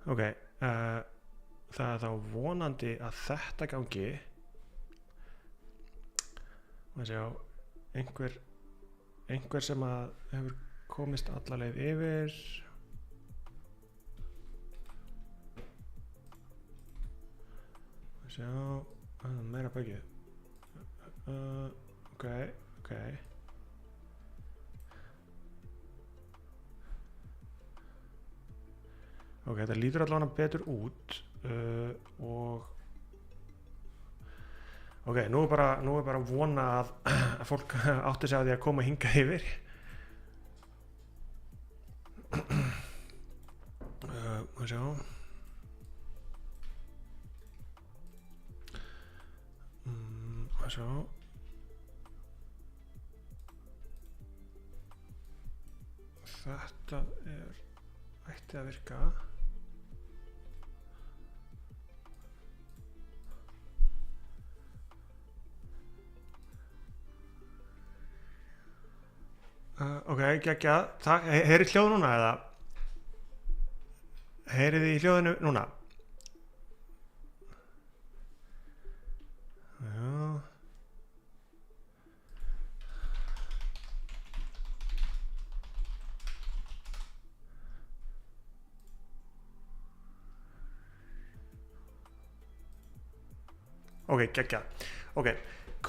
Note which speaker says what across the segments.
Speaker 1: Ok, það er þá vonandi að þetta gangi. Maður sjá, einhver sem að hefur komist alla leið yfir. Maður sjá, meira böggið. Ok. Ok, þetta lítur allavega betur út og ok, nú er bara að vona að fólk átti sig á því að koma hingað yfir. Má sjá. Má sjá. Þetta ætti að virka. Ok, geggjað. Heyrið hljóð núna eða? Heyrið í hljóðinu núna? Já. Ok, geggjað. Ok,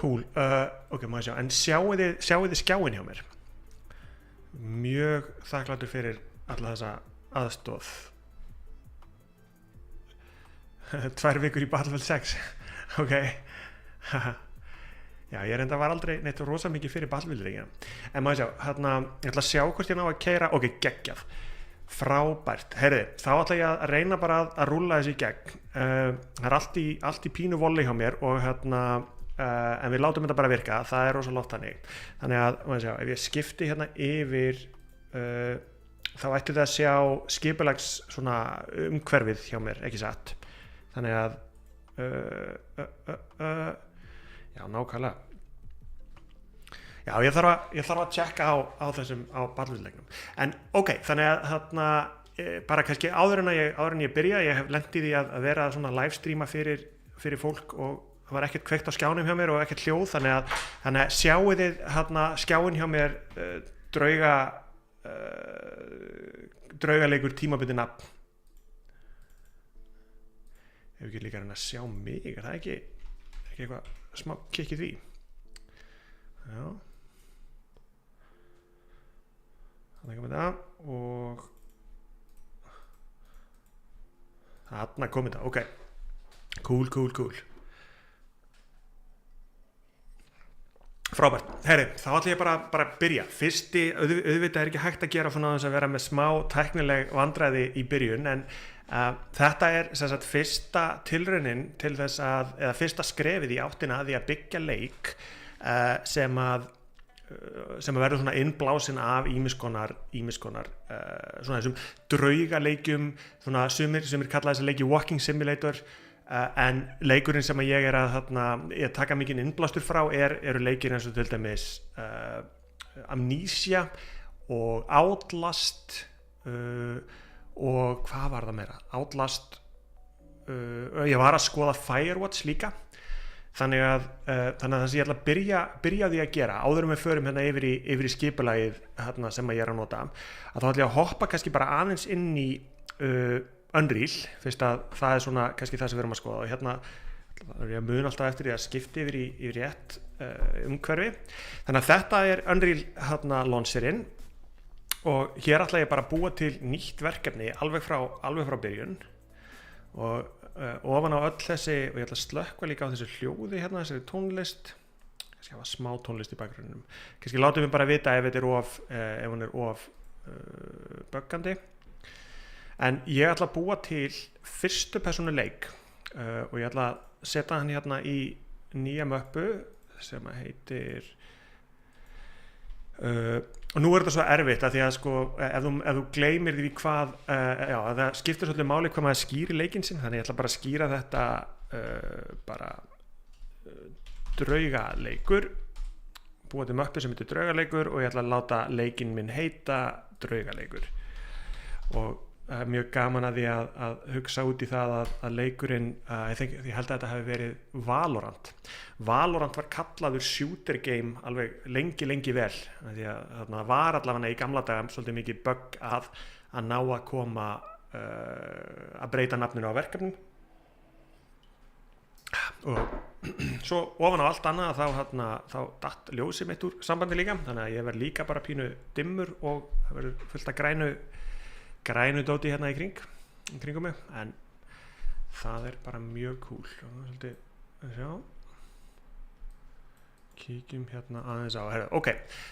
Speaker 1: cool. Ok, má ég sjá. En sjáið þið skjáin hjá mér? Mjög þakklátur fyrir alla þessa aðstoð. 2 vikur í Battlefield 6. Ok. Já, ég reynda var aldrei neitt rosa mikið fyrir Battlefield-leikina. En maður sjá, ég ætla að sjá hvort ég ná að keyra. Ok, geggjað. Frábært. Heyrðu, þá ætla ég að reyna bara að rúlla þessu í gegn. Það er allt í pínu volley hjá mér og en við látum þetta bara virka, það er rosa loft þannig að, maður sjá, ef ég skipti hérna yfir þá ætti það að sjá skipulags svona umhverfið hjá mér, ekki satt, þannig að já, nákvæmlega já, ég þarf að tjekka á þessum, á Battlefield-leiknum, en ok, þannig að bara kannski áður en ég byrja, ég hef lent í því að vera svona livestreama fyrir fólk og það var ekkert kveikt á skjánum hjá mér og ekkert hljóð, þannig að sjáið þið skjáin hjá mér draugaleikur tímabundið nafn. Ef ekki líka að sjá mig, er það ekki eitthvað smá kikk í því? Já. Þannig að það og þarna komið það, ok. Cool. Frábært, herri, þá ætla ég bara að byrja. Fyrsti, auðvitað er ekki hægt að gera svona þess að vera með smá tæknileg vandræði í byrjun, en þetta er sem sagt fyrsta tilraunin til þess eða fyrsta skrefið í áttina að því að byggja leik sem að verður svona innblásin af ýmiskonar svona þessum draugaleikjum, svona sumir kalla þessa leiki walking simulator, en leikurinn sem ég er ég taka mikinn innblástur frá eru leikir eins og til dæmis Amnesia og Outlast og hvað var það meira? Outlast ég var að skoða Firewatch líka, þannig að það sem ég ætla að byrja því að gera áður við förum hérna yfir í skipulagið sem ég er að nota, að þá ætla ég að hoppa kannski bara aðeins inn í Unreal, fyrst að það er svona kannski það sem við erum að skoða og hérna ég mun alltaf eftir því að skipta yfir í rétt umhverfi, þannig að þetta er Unreal launcherinn og hér ætla ég bara að búa til nýtt verkefni alveg frá byrjun og ofan á öll þessi, og ég ætla að slökkva líka á þessu hljóði hérna, þessari tónlist, kannski hafa smá tónlist í bakgrunninum, kannski látum við bara vita ef hún er of böggandi. En ég ætla að búa til fyrstu persónu leik og ég ætla að setja hann hérna í nýja möppu sem heitir og nú er þetta svo erfitt að því að sko ef þú gleymir því hvað það skiptir svolítið máli hvað maður skýrir leikinn sinn, þannig ég ætla bara að skýra þetta draugaleikur, búa til möppu sem heitir draugaleikur og ég ætla að láta leikinn minn heita draugaleikur og mjög gaman að því að hugsa út í það að leikurinn, ég held að þetta hafi verið Valorant var kallaður shooter game alveg lengi vel, því að þarna var allavega í gamla daga svolítið mikið bug að ná að koma að breyta nafninu á verkefnum, og svo ofan á allt annað þá datt ljósið mitt úr sambandi líka, þannig að ég verð líka bara pínu dimmur og það verður fullt af grænu dóti hérna í kringum mig, en það bara mjög cool. Svolítið, sjá, kíkjum hérna aðeins á, ok,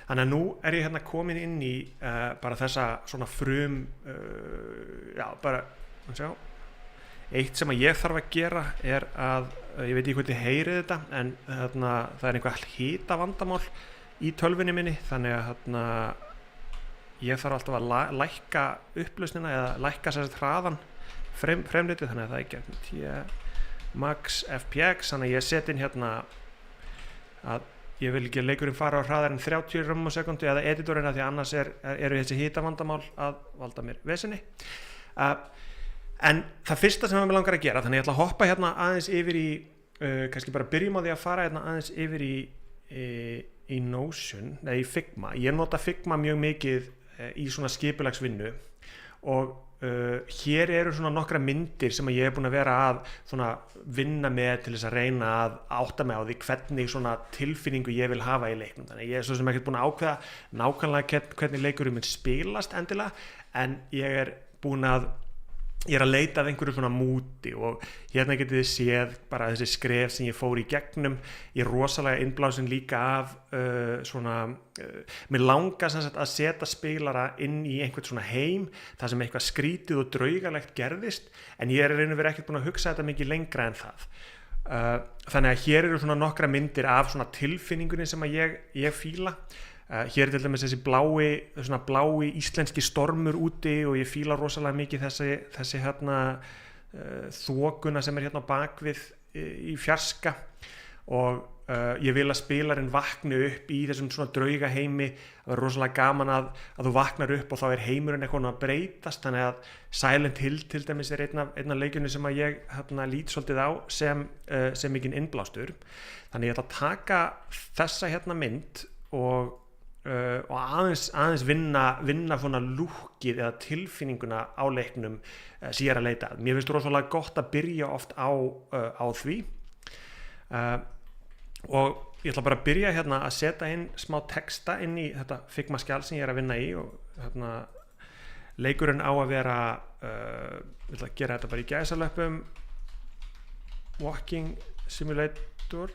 Speaker 1: þannig að nú ég hérna komin inn í bara þessa svona bara, sjá, eitt sem að ég þarf að gera að, ég veit ekki hvort þið heyrið þetta, en þarna, það einhver hitavandamál í tölvunni minni, þannig að ég þarf alltaf að lækka upplausnina eða lækka sér hraðan fremritið, þannig að það ekki max fpx, þannig að ég set inn hérna að ég vil ekki að leikurinn fara á hraðar en 30 rúm á sekundu eða editorina, því annars eru þessi hitavandamál að valda mér vesenni. En það fyrsta sem ég langar að gera, þannig ég ætla að hoppa hérna aðeins yfir í kannski bara byrjum á því að fara hérna aðeins yfir í Notion eða í Figma. Ég nota Figma mjög mikið í svona skipulagsvinnu, og hér eru svona nokkra myndir sem ég búin að vera að svona vinna með til þess að reyna að átta mig á því hvernig svona tilfinningu ég vil hafa í leiknum. Þannig ég svo sem ekki búin að ákveða nákvæmlega hvernig leikurinn mun spilast endilega, en ég er að leita að einhverju svona múti, og hérna getið þið séð bara þessi skref sem ég fór í gegnum. Ég er rosalega innblásin líka af mér langar sem sagt að setja spilara inn í einhvern svona heim þar sem eitthvað skrítið og draugalegt gerðist, en ég raun og veru ekkert búin að hugsa þetta mikið lengra en það. Þannig að hér eru svona nokkra myndir af svona tilfinningunni sem að ég fíla. Hér til dæmis þessi blái íslenski stormur úti, og ég fíla rosalega mikið þessi hérna þokuna sem hérna á bakvið í fjarska, og ég vil að spilarinn vakni upp í þessum svona draugaheimi. Það er rosalega gaman að þú vaknar upp og þá heimurinn eitthvað að breytast, þannig að Silent Hill til dæmis einn af leikjunum sem að ég lít svolítið á sem mikinn innblástur. Þannig ég ætla að taka þessa hérna mynd og aðeins vinna svona lúkið eða tilfinninguna á leiknum sem ég er að leita að. Mér finnst rosalega gott að byrja oft á því, og ég ætla bara að byrja hérna að setja inn smá texta inn í þetta Figma skjal sem ég er að vinna í, og hérna leikurinn á að vera ég ætla að gera þetta bara í gæsalöppum, walking simulator,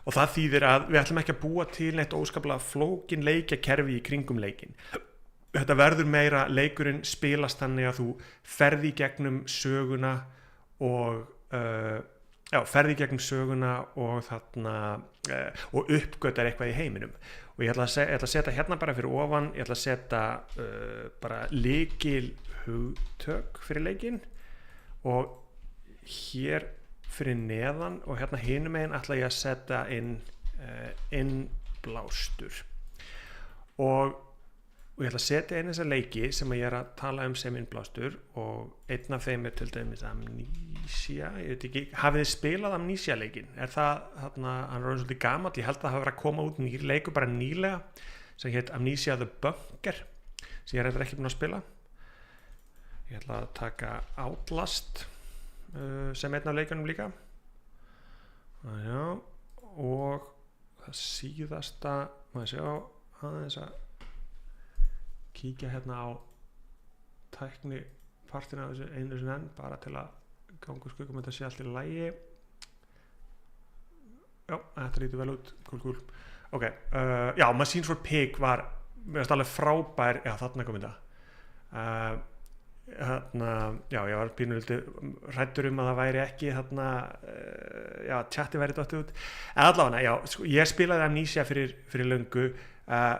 Speaker 1: og það þýðir að við ætlum ekki að búa til neitt óskaplega flókin leikjakerfi í kringum leikinn. Þetta verður meira leikurinn spilast þannig að þú ferði í gegnum söguna og og uppgötar eitthvað í heiminum. Og ég ætla að setja hérna bara fyrir ofan, ég ætla að setja bara lykil hugtök fyrir leikinn, og hér fyrir neðan og hérna hinum megin ætla ég að setja inn innblástur, og ég ætla að setja inn þessa leiki sem ég er að tala sem innblástur, og einn af þeim til dæmis Amnesia. Ég veit ekki, hafið þið spilað Amnesia leikinn? Er það hann er svolítið gamall, ég held að það hafi verið að koma út nýr leikur bara nýlega sem heit Amnesia The Bunker, sem ég er ekki búin að spila. Ég ætla að taka Outlast sem einn af leikunum líka. Já, og það síðasta, maður sjá aðeins að kíkja hérna á tækni partina af þessu einu sem enn, bara til að ganga úr skuggum, þetta sé allt í lagi. Já, þetta lítur vel út, cool. Ok, já, Machines for Pig var mér finnst alveg frábær, já þarna kom þetta. Já, ég var pínulítið hræddur að það væri ekki já, chatti væri dottið út, en allavega, já, sko, ég spilaði Amnesia fyrir löngu.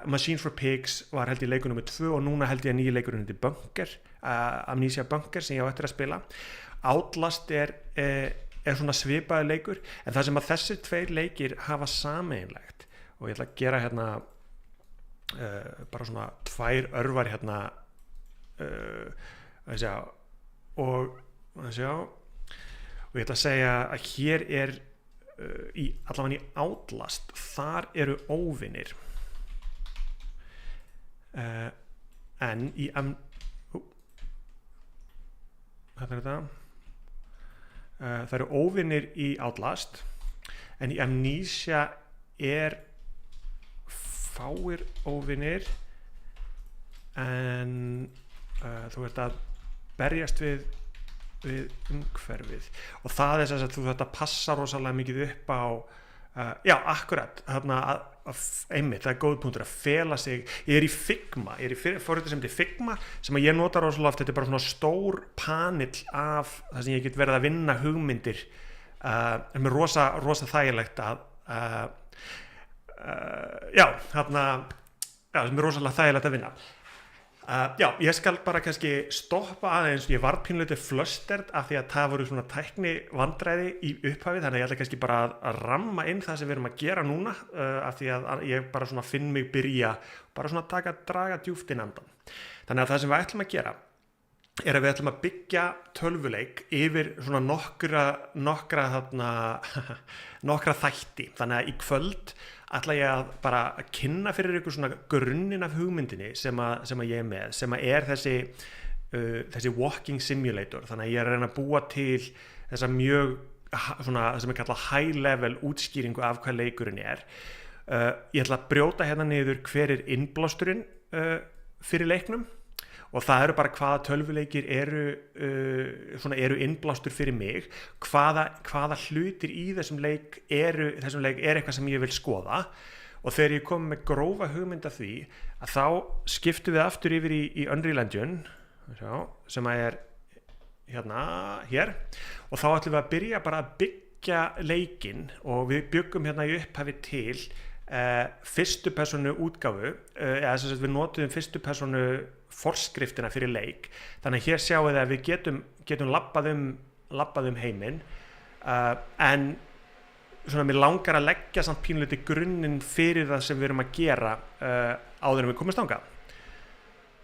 Speaker 1: Machines for Pigs var held ég leikur nummer 2, og núna held ég að nýja leikurinn heitir Bunker, Amnesia Bunker, sem ég á eftir að spila. Outlast er svona svipaður leikur, en það sem að þessir tveir leikir hafa sameiginlegt, og ég ætla að gera hérna bara svona 2 örvar hérna og ég ætla að segja að hér allavega í Outlast, þar eru óvinir en í það eru óvinir í Outlast, en í Amnesia fáir óvinir, en þú ert að berjast við umhverfið, og það þess að þú þetta passa rosalega mikið upp á akkurat þarna einmitt, það góð punktur að fela sig. Ég í Figma, ég í forriti sem heitir Figma, sem að ég nota rosalega oft. Þetta bara svona stór panill af það sem ég get verið að vinna hugmyndir, sem rosa þægilegt að sem rosalega þægilegt að vinna. Ég skal bara kannski stoppa aðeins. Ég var pínlítið flösterd af því að það voru svona tækni vandræði í upphafi, þannig að ég ætla kannski bara að ramma inn það sem við erum að gera núna, af því að ég bara svona finn mig byrja bara svona draga djúpt inn andan. Þannig að það sem við ætlum að gera að við ætlum að byggja tölvuleik yfir svona nokkra þætti. Þannig að í kvöld ætla ég að bara að kynna fyrir ykkur svona grunninn af hugmyndinni sem að ég með, sem að þessi walking simulator. Þannig að ég að reyna að búa til þessa mjög svona, sem er kallað high level útskýringu af hvað leikurinn er. Ég ætla að brjóta hérna niður hver innblásturinn fyrir leiknum, og það eru bara hvaða tölvuleikir eru innblástur fyrir mig, hvaða hlutir í þessum leik er eitthvað sem ég vil skoða, og þegar ég kom með grófa hugmynd af því, að þá skiptum við aftur yfir í Unreal Engine, sem að hér, og þá ætlum við að byrja bara að byggja leikinn, og við byggum hérna í upphafi til fyrstu persónu útgáfu, eða sem sagt við notuðum fyrstu persónu forskriftina fyrir leik. Þannig að hér sjáum við að við getum labbað heiminn, en svona mér langar að leggja samt pínlítið grunninn fyrir það sem við erum að gera áður en við komumst þangað.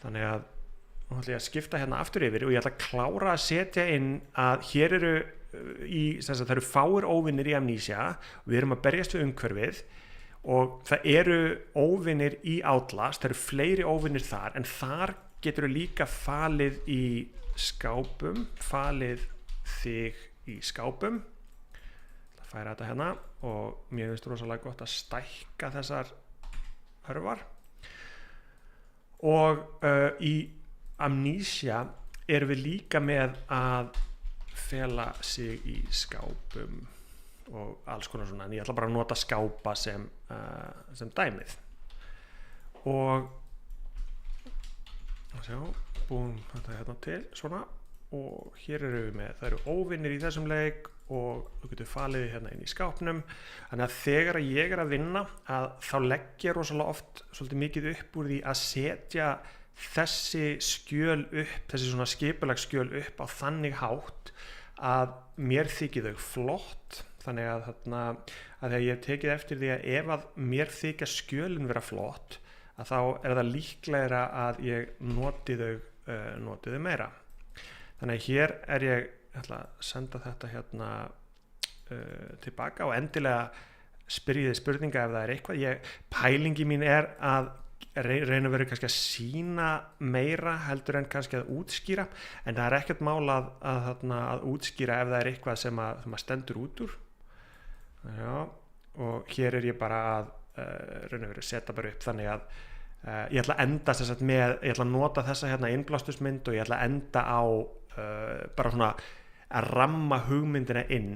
Speaker 1: Þannig að nú ætla ég að skipta hérna aftur yfir, og ég ætla að klára að setja inn að hér það eru fáir óvinir í Amnesia, og við erum að berjast við umhverfið, og það eru óvinir í Outlast, það eru fleiri óvinir þar, en þar getur þú líka falið í skápum, falið þig í skápum. Það færa þetta hérna, og mér finnst rosalega gott að stækka þessar hörfar. Og í Amnesia erum við líka með að fela sig í skápum og alls konar svona, en ég ætla bara að nota skápa sem dæmið. Og búum þetta hérna til svona, og hér eru við með, það eru óvinnir í þessum leik, og þú getur falið hérna inn í skápnum. Þannig að þegar ég er að vinna, þá legg ég rosalega oft svolítið mikið upp úr því að setja þessi skjöl upp, þessi svona skipulagsskjöl upp á þannig hátt að mér þykir þau flott. Þannig að þegar ég hef tekið eftir því að ef að mér þykja skjölin vera flott, að þá er það líklegra að ég noti þau meira. Þannig að hér ég ætla að senda þetta hérna tilbaka, og endilega spyrjið spurninga ef það er eitthvað. Pælingi mín er að reyna að vera kannski að sýna meira heldur en kannski að útskýra, en það er ekkert mál að útskýra ef það er eitthvað sem að stendur út úr. Og hér ég bara að reyna að vera að setja bara upp þannig að ég ætla að enda ég ætla að nota þessa hérna innblástusmynd, og ég ætla að enda á bara svona að ramma hugmyndina inn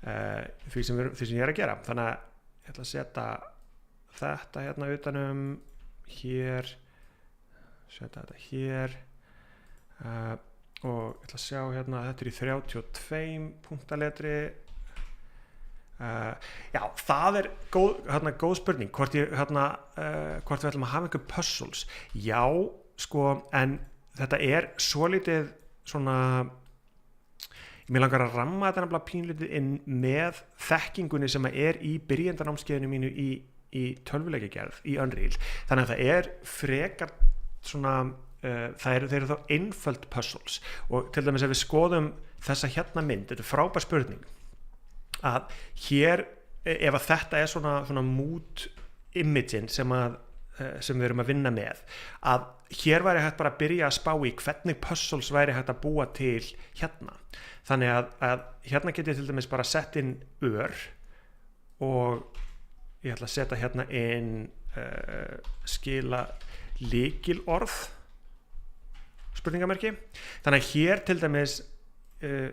Speaker 1: því sem ég er að gera. Þannig að ég ætla að setja þetta hérna utanum hér, setja þetta hér, og ég ætla að sjá hérna, þetta í 32 punktaletri. Það er góð spurning hvort við ætlum að hafa einhver puzzles. Já, sko, en þetta er svolítið svona, mér langar að ramma þetta nefnilega pínlítið inn með þekkingunni sem er í byrjendanámskeiðinu mínu í tölvuleikjagerð í Unreal. Þannig að það er frekar svona þeir eru þá einföld puzzles og til dæmis ef við skoðum þessa hérna mynd, þetta er frábær spurning að hér ef að þetta er svona mood imaging sem við erum að vinna með að hér væri hægt bara að byrja að spá í hvernig puzzles væri hægt að búa til hérna þannig að hérna get ég til dæmis bara sett inn og ég ætla að setja hérna inn skila lykilorð spurningamerki þannig að hér til dæmis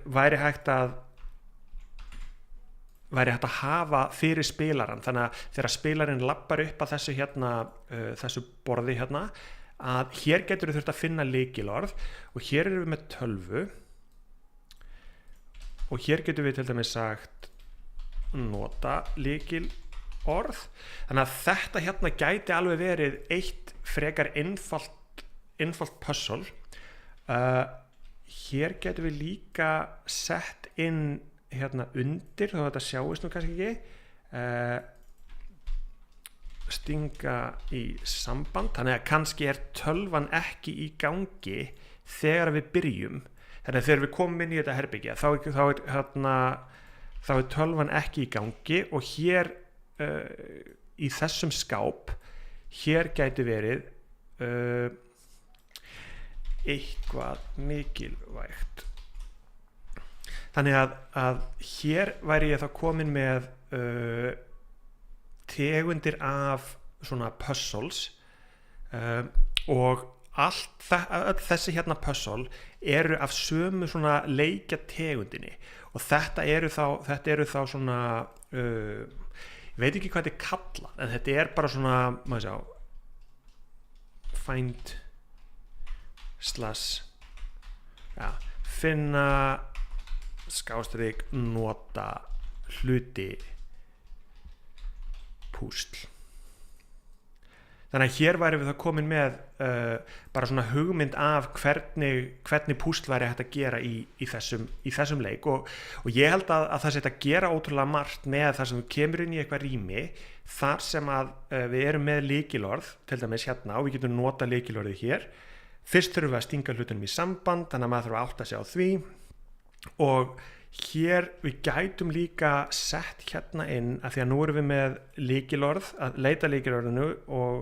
Speaker 1: væri hægt að hafa fyrir spilaran þannig að þegar spilarinn lappar upp að þessu hérna þessu borði hérna að hér getur við þurft að finna lykilorð og hér erum við með tölvu og hér getur við til dæmis sagt nota lykilorð þannig að þetta hérna gæti alveg verið eitt frekar einfalt puzzle hér getur við líka sett inn hérna undir þó þetta sjáist nú kannski ekki stinga í samband þannig að kannski tölvan ekki í gangi þegar við byrjum þannig að þegar við komum inn í þetta herbyggja þá er tölvan ekki í gangi og hér í þessum skáp hér gæti verið eitthvað mikilvægt þannig að hér væri ég þá komin með tegundir af svona puzzles og öll þessi hérna puzzle eru af sömu svona leikjategundinni og þetta eru þá svona ég veit ekki hvað þetta er kallað en þetta er bara svona maður sjá find finna / nota hluti púsl þannig að hér væri við það komin með bara svona hugmynd af hvernig púsl væri hægt að gera í þessum leik og ég held að það sé að gera ótrúlega margt með þar sem þú kemur inn í eitthvað rými þar sem að við erum með lykilorð til dæmis hérna og við getum nota lykilorðið hér fyrst þurfum við að stinga hlutunum í samband þannig að maður þurfa að átta sig á því og hér við gætum líka sett hérna inn að því að nú erum við með lykilorð að leita lykilorðinu og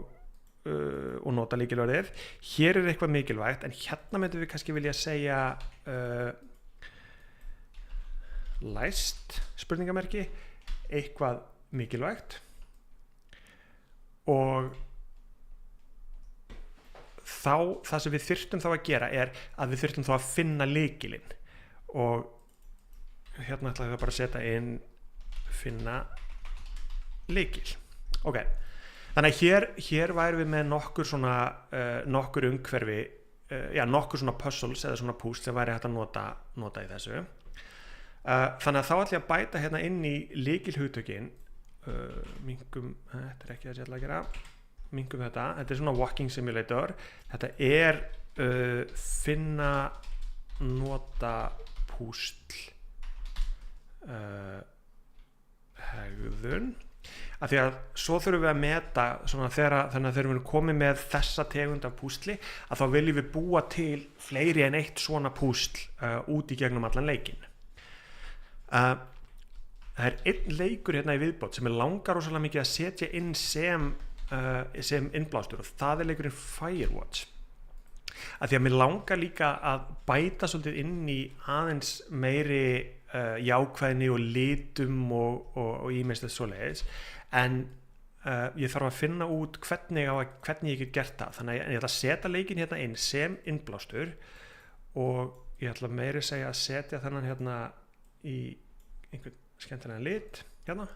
Speaker 1: nota lykilorðið hér er eitthvað mikilvægt en hérna myndum við kannski vilja segja læst spurningamerki eitthvað mikilvægt og þá það sem við þyrftum þá að gera er að við þyrftum þá að finna lykilinn og hérna ætla ég bara að setja inn finna lykil ok, þannig að hér værum við með nokkur umhverfi nokkur svona puzzles eða svona púsl sem væri hægt að nota í þessu þannig að þá ætla ég að bæta hérna inn í lykilhugtökin mingum, þetta er ekki það sem ég ætla að gera mingum þetta er svona walking simulator þetta er finna nota púsl hegðun af því að svo þurfum við að meta svona þannig að þegar við erum komið með þessa tegund af púsli að þá viljum við búa til fleiri en eitt svona púsl út í gegnum allan leikinn það er einn leikur hérna í viðbót sem langar rosalega mikið að setja inn sem innblástur og það er leikurinn Firewatch af því að mér langar líka að bæta svolítið inn í aðeins meiri jákvæðni og litum og ímestið svoleiðis en ég þarf að finna út hvernig ég get gert það þannig að ég ætla að setja leikinn hérna inn sem innblástur og ég ætla meiri segja að setja þennan hérna í einhvern skemmtilegan lit hérna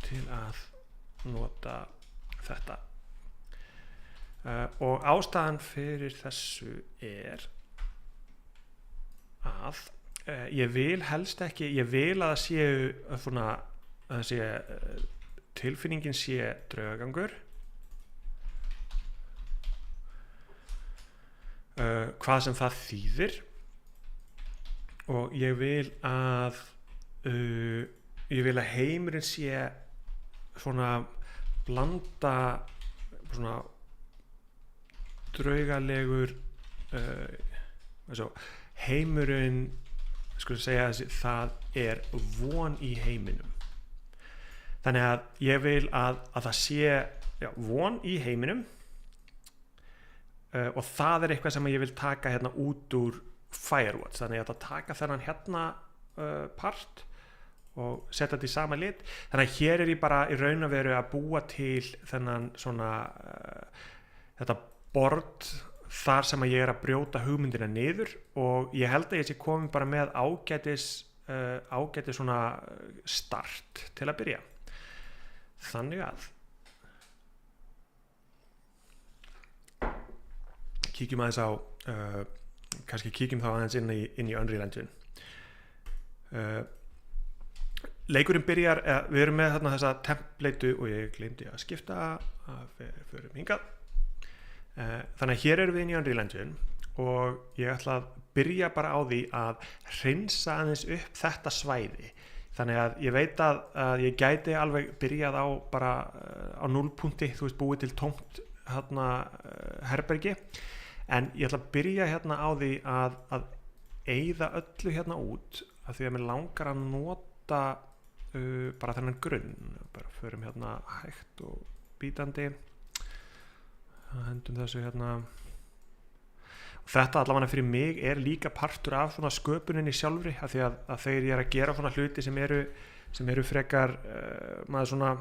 Speaker 1: til að nota þetta og ástæðan fyrir þessu er að ég vil helst ekki ég vil að það sé tilfinningin sé draugagangur hvað sem það þýðir og ég vil að heimurinn sé svona blanda svona draugalegur heimurinn skulum segja það von í heiminum. Þannig að ég vil að það sé von í heiminum og það eitthvað sem ég vil taka hérna út úr Firewatch. Þannig að ég ætla að taka þennan hérna part og setja þetta í sama lit. Þannig að hér ég bara í raun og veru að búa til þennan svona þetta board þar sem að ég að brjóta hugmyndina niður og ég held að ég sé komin bara með ágætis svona start til að byrja. Þannig að kíkjum aðeins á kannski kíkjum þá aðeins inn í Unreal Engine. Leikurinn byrjar, við erum með þarna þessa templateu og ég gleymdi að skipta að við förum hingað. Þannig að hér erum við inn í Unreal Engine og ég ætla að byrja bara á því að hreinsa aðeins upp þetta svæði. Þannig að ég veit að ég gæti alveg byrjað á bara á 0 punkti, þú veist, búið til tómt hérna herbergi, en ég ætla að byrja hérna á því að eyða öllu hérna út af því að mér langar að nota bara þennan grunn. Bara förum hérna hægt og bítandi, hendum þessu hérna. Þetta allavega fyrir mig líka partur af svona sköpuninni sjálfri, af því að þegar ég að gera svona hluti sem eru frekar maður svona,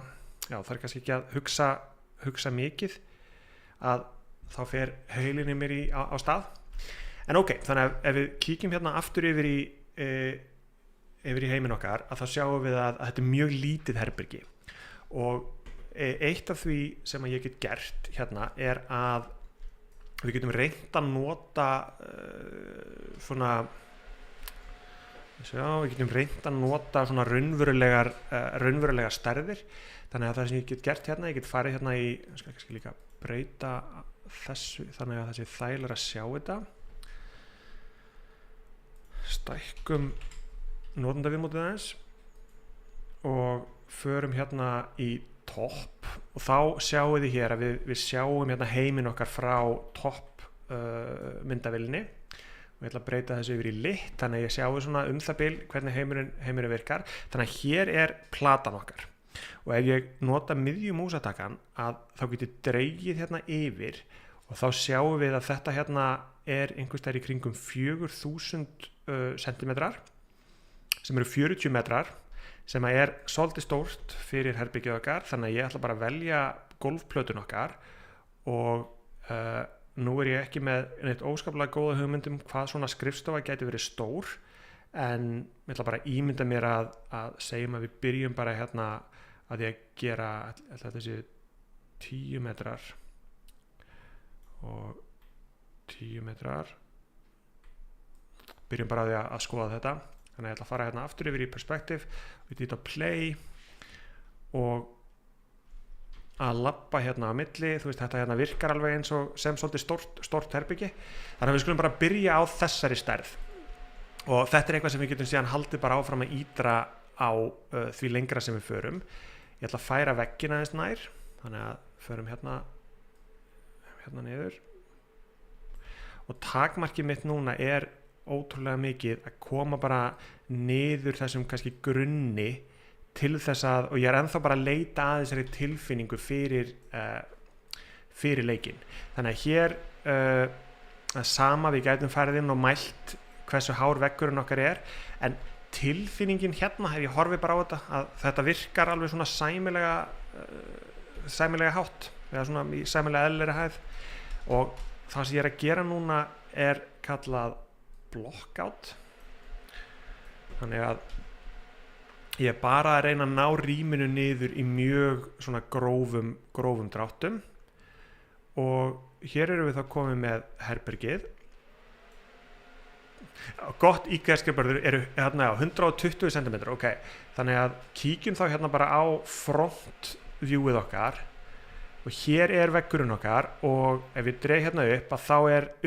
Speaker 1: það kannski ekki að hugsa mikið, að þá fer heilinni mér á stað. En ok, þannig að ef við kíkjum hérna aftur yfir í heiminn okkar, að þá sjáum við að þetta mjög lítið herbergi og eitt af því sem ég get gert hérna að við getum reynt að nota við getum reynt að nota svona raunverulegar stærðir. Þannig að það sem ég get gert hérna, ég get farið hérna í, ég skal kannski líka breyta þessu þannig að þessi þægilega að sjá þetta. Stækkum notendaviðmótið aðeins og förum hérna í topp og þá sjáum við hér að við sjáum hérna heiminn okkar frá topp myndavélinni og ég ætla að breyta þessu yfir í lit þannig að ég sjáum svona það bil hvernig heimurinn virkar. Þannig að hér platan okkar og ef ég nota miðjumúsatakan að þá getur dregið hérna yfir og þá sjáum við að þetta hérna einhvers staðar í kringum 4000 sentimetrar sem eru 40 metrar sem svolítið stórt fyrir herbyggið okkar, þannig að ég ætla bara að velja gólfplötun okkar og nú ég ekki með neitt óskaplega góða hugmyndum hvað svona skrifstofa gæti verið stór, en ég ætla bara að ímynda mér að segjum að við byrjum bara hérna að ég gera þessi 10 metrar og 10 metrar, byrjum bara að því að skoða þetta. Þannig að ég ætla að fara hérna aftur yfir í perspektíf og ég dýta play og að labba hérna á milli, þú veist þetta hérna virkar alveg eins og sem svolítið stórt herbyggi. Þannig að við skulum bara byrja á þessari stærð og þetta eitthvað sem við getum síðan haldið bara áfram að ídra á því lengra sem við förum. Ég ætla að færa veggina aðeins nær, þannig að förum hérna niður og takmarkið mitt núna ótrúlega mikið að koma bara niður þessum kannski grunni til þess að, og ég ennþá bara að leita að þessari tilfinningu fyrir leikinn. Þannig að hér sama við gætum farið inn og mælt hversu hár veggurinn okkar en tilfinningin hérna hef ég horfið bara á þetta virkar alveg svona sæmilega hátt eða svona í sæmilega eðlilegri hæð og það sem ég að gera núna kallað blockout. Þannig að ég bara að reyna að ná rýminu niður í mjög svona grófum dráttum og hér erum við þá komið með herbergið. Gott IKEA-skrifborður eru hérna 120 cm, ok. Þannig að kíkjum þá hérna bara á front viewið okkar og hér veggurinn okkar og ef við dreig hérna upp að þá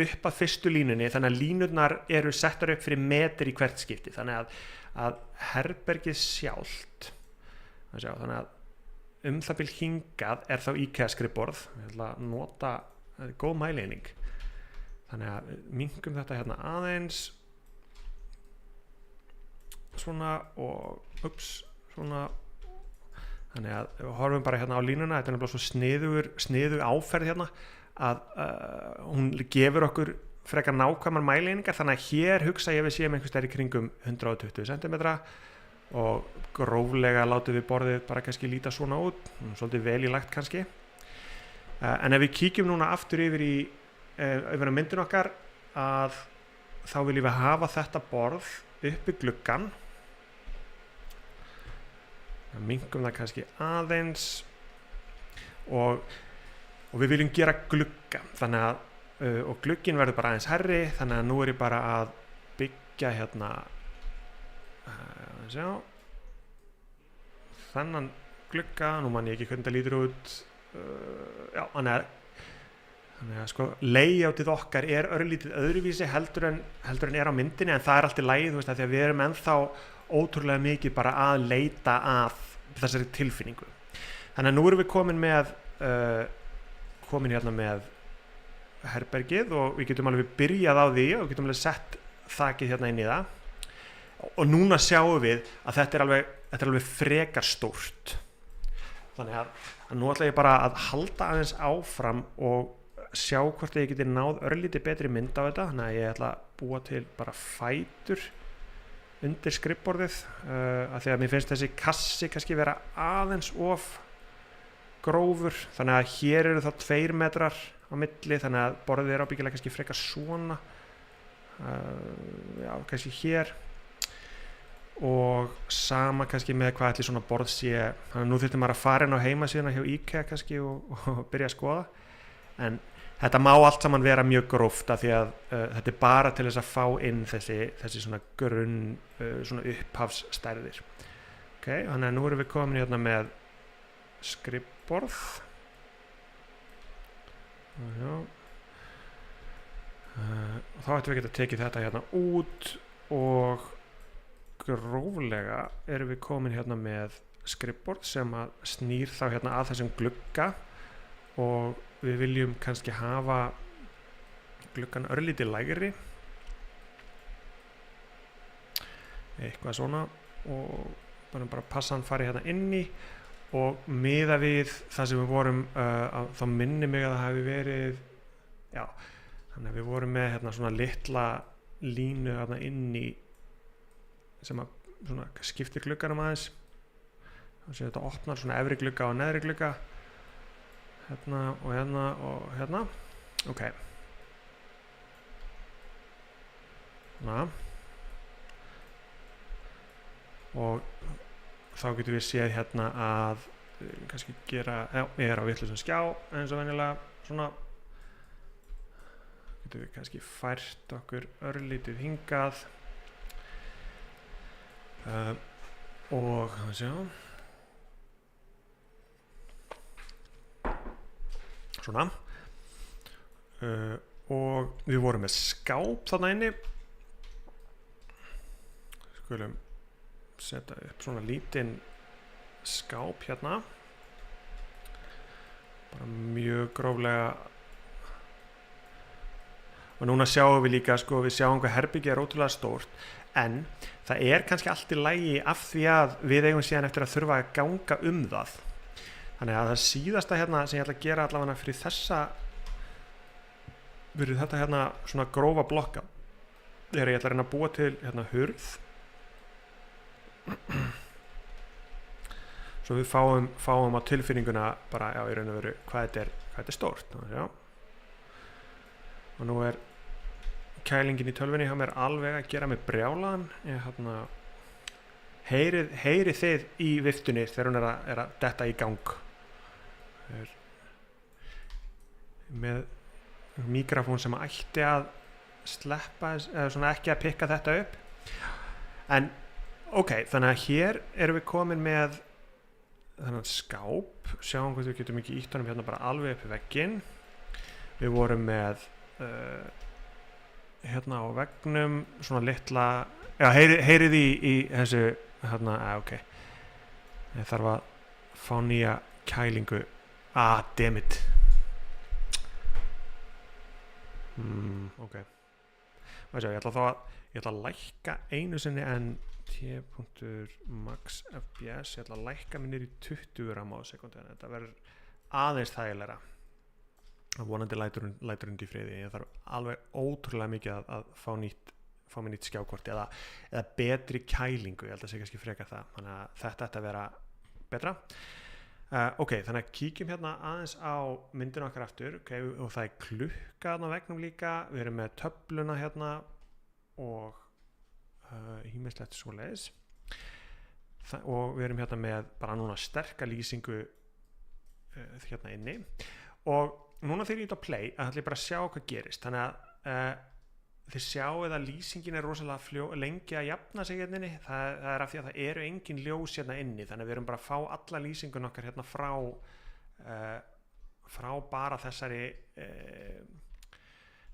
Speaker 1: upp að fyrstu línunni, þannig að línurnar eru settar upp fyrir metr í hvert skipti, þannig að herbergið sjálft þannig að það bil hingað þá IKEA skrifborð. Ég ætla að nota, það góð mæleining, þannig að minkum þetta hérna aðeins svona og svona, þannig að við horfum bara hérna á línuna. Þetta er nefnilega svo sniðug áferð hérna að hún gefur okkur frekar nákvæmar mæleiningar, þannig að hér hugsa ég við séum einhvers staðar í kringum 120 cm og gróflega látum við borðið bara kannski líta svona út, svolítið vel í lagt kannski. En ef við kíkjum núna aftur yfir á myndin okkar, að þá viljum við hafa þetta borð uppi gluggan, minkum það kannski aðeins og við viljum gera glugga, þannig að og glugginn verður bara aðeins hærri, þannig að nú er ég bara að byggja hérna þennan glugga. Nú man ég ekki hvernig það lítur út. Þannig að sko layoutið okkar er örlítið öðruvísi heldur en er á myndinni, en það er allt í lagi, þú veist, að því að við erum ennþá ótrúlega mikið bara að leita að þessari tilfinningu. Þannig að nú erum við komin hérna með herbergið og við getum alveg byrjað á því og við getum alveg sett þakið hérna inn í það, og núna sjáum við að þetta er alveg frekar stórt. Þannig að nú ætla ég bara að halda aðeins áfram og sjá hvort ég geti náð örlítið betri mynd á þetta. Þannig að ég ætla að búa til bara fætur undir skrifborðið, af því að mér finnst þessi kassi kannski vera aðeins of grófur, þannig að hér eru þá 2 metrar á milli, þannig að borðið er ábyggilega kannski frekar svona, kannski hér, og sama kannski með hvað ætli svona borð sé. Þannig að nú þurfti maður að fara inn á heimasíðuna hjá IKEA kannski og byrja að skoða, en þetta má allt saman vera mjög gróft, af því að þetta er bara til þess að fá inn þessi svona grunn, svona upphafsstærðir. Þannig að nú erum við komin hérna með skrifborð. Þá ættum við að geta tekið þetta hérna út, og gróflega erum við komin hérna með skrifborð sem að snýr þá hérna að þessum glugga, og við viljum kannski hafa gluggan örlítið lægri, eitthvað svona, og bara passa hann fari hérna inni. Og miða við það sem við vorum, þá minni mig að það hafi verið, þannig að við vorum með hérna svona litla línu hérna inni sem að svona skiptir glugganum aðeins, þannig að þetta opnar svona efri glugga og neðri glugga, hérna og hérna og hérna. Og þá getum við séð hérna að kannski gera, ég er á vitlausum skjá eins og venjulega, svona getum við kannski fært okkur örlítið hingað, og svona, og við vorum með skáp þarna inni. Skulum setja upp svona lítinn skáp hérna, bara mjög gróflega, og núna sjáum við líka, sko, við sjáum hvað herbergið er ótrúlega stórt, en það er kannski allt í lagi af því að við eigum síðan eftir að þurfa að ganga það. Þannig að það síðasta hérna sem ég ætla að gera allavega fyrir þetta hérna svona grófa blokka, ég ætla að reyna að búa til hérna hurð, svo við fáum á tilfinninguna bara, í raun og veru hvað þetta er stórt. Og nú er kælingin í tölvunni hjá mér alveg að gera mig brjálaðan. Heyrið þið í viftunni þegar hún er að detta í gang? Með mikrofón sem ætti að sleppa, eða svona ekki að pikka þetta upp. En þannig að hér erum við komin með þennan skáp, sjáum hvað við getum ekki ítt honum hérna bara alveg upp í vegginn. Við vorum með hérna á veggnum svona litla, heyrið í þessu hérna, ég þarf að fá nýja kælingu dammit ok ég ætla að lækka einu sinni en t.max fps ég ætla að lækka mig niður í 20 rama á sekundu en þetta verður aðeins þægilegra vonandi lætur hún í friði ég þarf alveg ótrúlega mikið að fá mér nýtt skjákort eða betri kælingu ég held að sé kannski frekar það þannig að þetta ætti að vera betra ok, þannig að kíkjum hérna aðeins á myndina okkar aftur okay, og það er klukka á vegnum líka við erum með töfluna hérna og ýmislegt svoleiðis og við erum hérna með bara núna sterka lýsingu hérna inni og núna þegar ég ít á play að ætla ég bara að sjá hvað gerist þannig að þið sjáu að lýsingin er rosalega lengi að jafna sig hérna það er af því að það eru engin ljós hérna inni þannig að við erum bara að fá alla lýsingun okkar hérna frá bara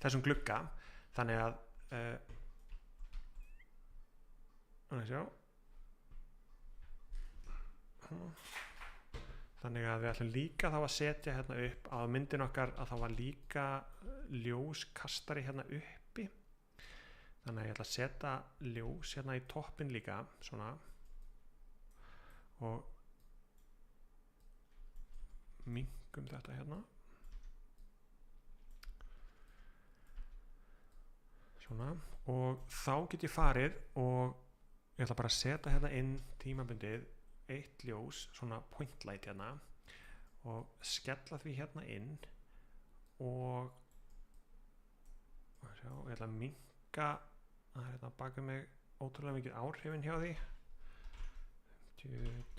Speaker 1: þessum glugga þannig að þannig að við ætlum líka þá að setja hérna upp á myndin okkar að það var líka ljóskastari hérna uppi þannig að ég ætla að setja ljós hérna í toppin líka svona og minkum þetta hérna svona og þá get ég farið og ég ætla bara að setja hérna inn tímabundið eitt ljós svona point light hérna og skella því hérna inn og ég ætla að minka það er hérna baka mig ótrúlega mikið áhrifin hjá því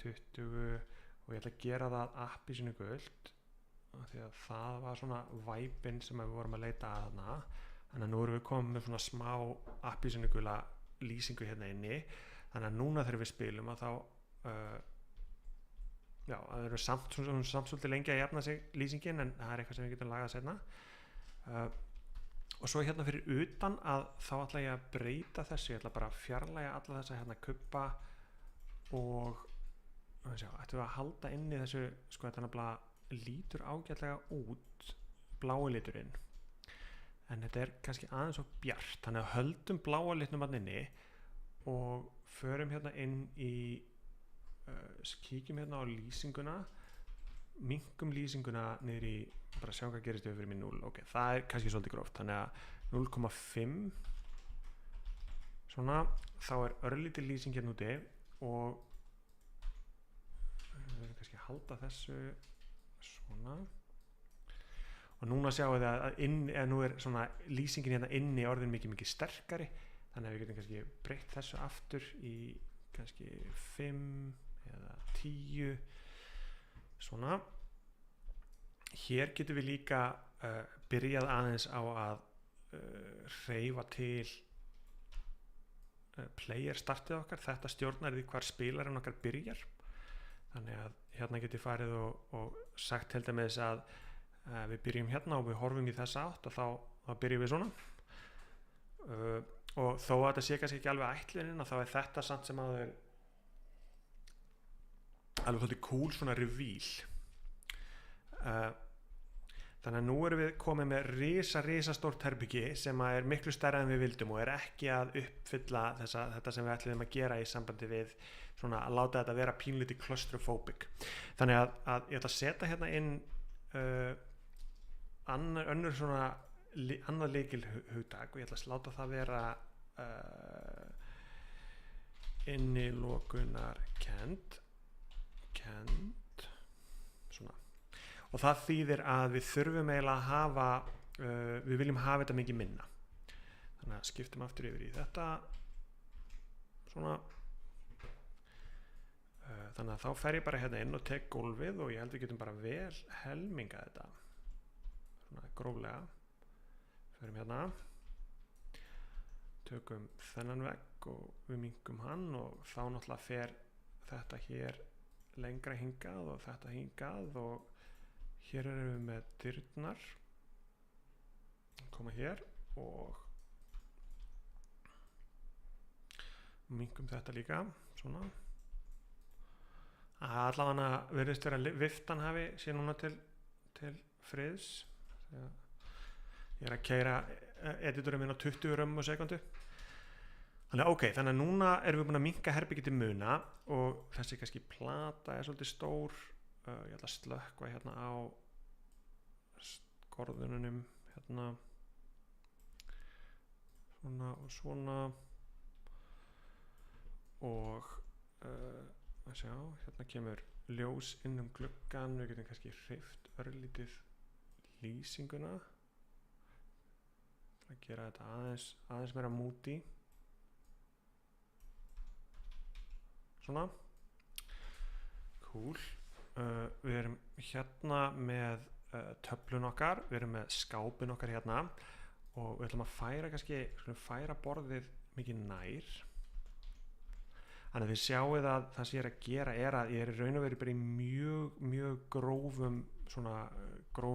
Speaker 1: 20 og ég ætla að gera það appelsínu gult því að það var svona væpinn sem við vorum að leita að þarna þannig að nú erum við komið með svona smá appelsínu gula lýsingu hérna inni þannig að núna þegar við spilum að þá það eru samt svolítið lengi að jafna sig lýsingin en það er eitthvað sem við getum lagað seinna og svo hérna fyrir utan að þá ætla ég að breyta þessu ég ætla bara að fjarlæga alla þessa hérna kubba og ættum við að halda inni þessu sko þetta nefnilega lítur ágætlega út blái liturinn en þetta er kannski aðeins svo bjart þannig að höldum bláa litnum að inni og förum hérna inn í kíkjum hérna á lýsinguna minkum lýsinguna niður í bara sjá hvað gerist yfir mig 0 ok, það er kannski svolítið gróft þannig að 0,5 svona, þá er örlítil lýsing hérna úti og við verðum kannski að halda þessu svona og núna sjáum við að nú er svona lýsingin hérna inni orðin mikið sterkari þannig að við getum kannski breytt þessu aftur í kannski 5 eða 10 svona hér getum við líka byrjað aðeins á að hreyfa til player startið okkar þetta stjórnar því hvar spilarinn okkar byrjar þannig að hérna getum við farið og sagt held með þess að við byrjum hérna og við horfum í þessa átt og þá byrjum við svona og þó að þetta sé kannski ekki alveg ætlunin þá er þetta samt sem að það er alveg svolítið cool svona reveal þannig að nú erum við komið með risa stórt herbyggi sem er miklu stærra en við vildum og er ekki að uppfylla þetta sem við ætlum að gera í sambandi við svona að láta þetta vera pínlítið claustrophobic þannig að ég ætla að setja hérna inn önnur svona annað lykil hugtak og ég ætla að láta það vera innilokunar kend svona og það þýðir að við þurfum eiginlega að hafa við viljum hafa þetta mikið minna þannig að skiptum aftur yfir í þetta svona þannig að þá fer ég bara hérna inn og tek gólfið og ég held við getum bara vel helminga þetta svona gróflega förum hérna tökum þennan vegg og við minkum hann og þá náttúrulega fer þetta hér lengra hingað og þetta hingað og hér erum við með dyrnar koma hér og minkum þetta líka svona allavega virðist vera viftan hafi sé núna til friðs. Ég að keyra editorinn minn á 20 römmum á sekundu. Þannig að núna erum við búin að minnka herbergið til muna og þessi kannski plata svolítið stór. Ég ætla að slökkva hérna á skorðunum hérna svona og svona og sjá, hérna kemur ljós inn gluggann, við getum kannski hreyft örlítið lýsinguna að gera þetta aðeins meira moody svona cool. Við erum hérna með töflun okkar, við erum með skápin okkar hérna og við ætlum að færa borðið mikið nær. Þannig að þið sjáið að það sem ég að gera að ég í raun og veru bara í mjög grófum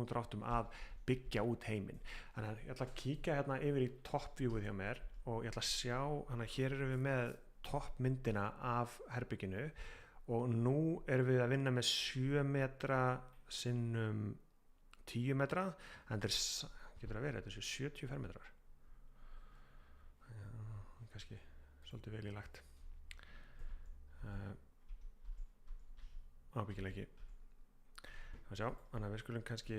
Speaker 1: dráttum að byggja út heiminn. Þannig að ég ætla að kíkja hérna yfir í toppviewið hjá mér og ég ætla að sjá, þannig að hér erum við með toppmyndina af herbygginu og nú erum við að vinna með 7 metra sinnum 10 metra, en þetta getur að vera, þetta 70 fermetrar. Kannski svolítið vel í lagt. Ábyggilega ekki. Þannig að við skulum kannski,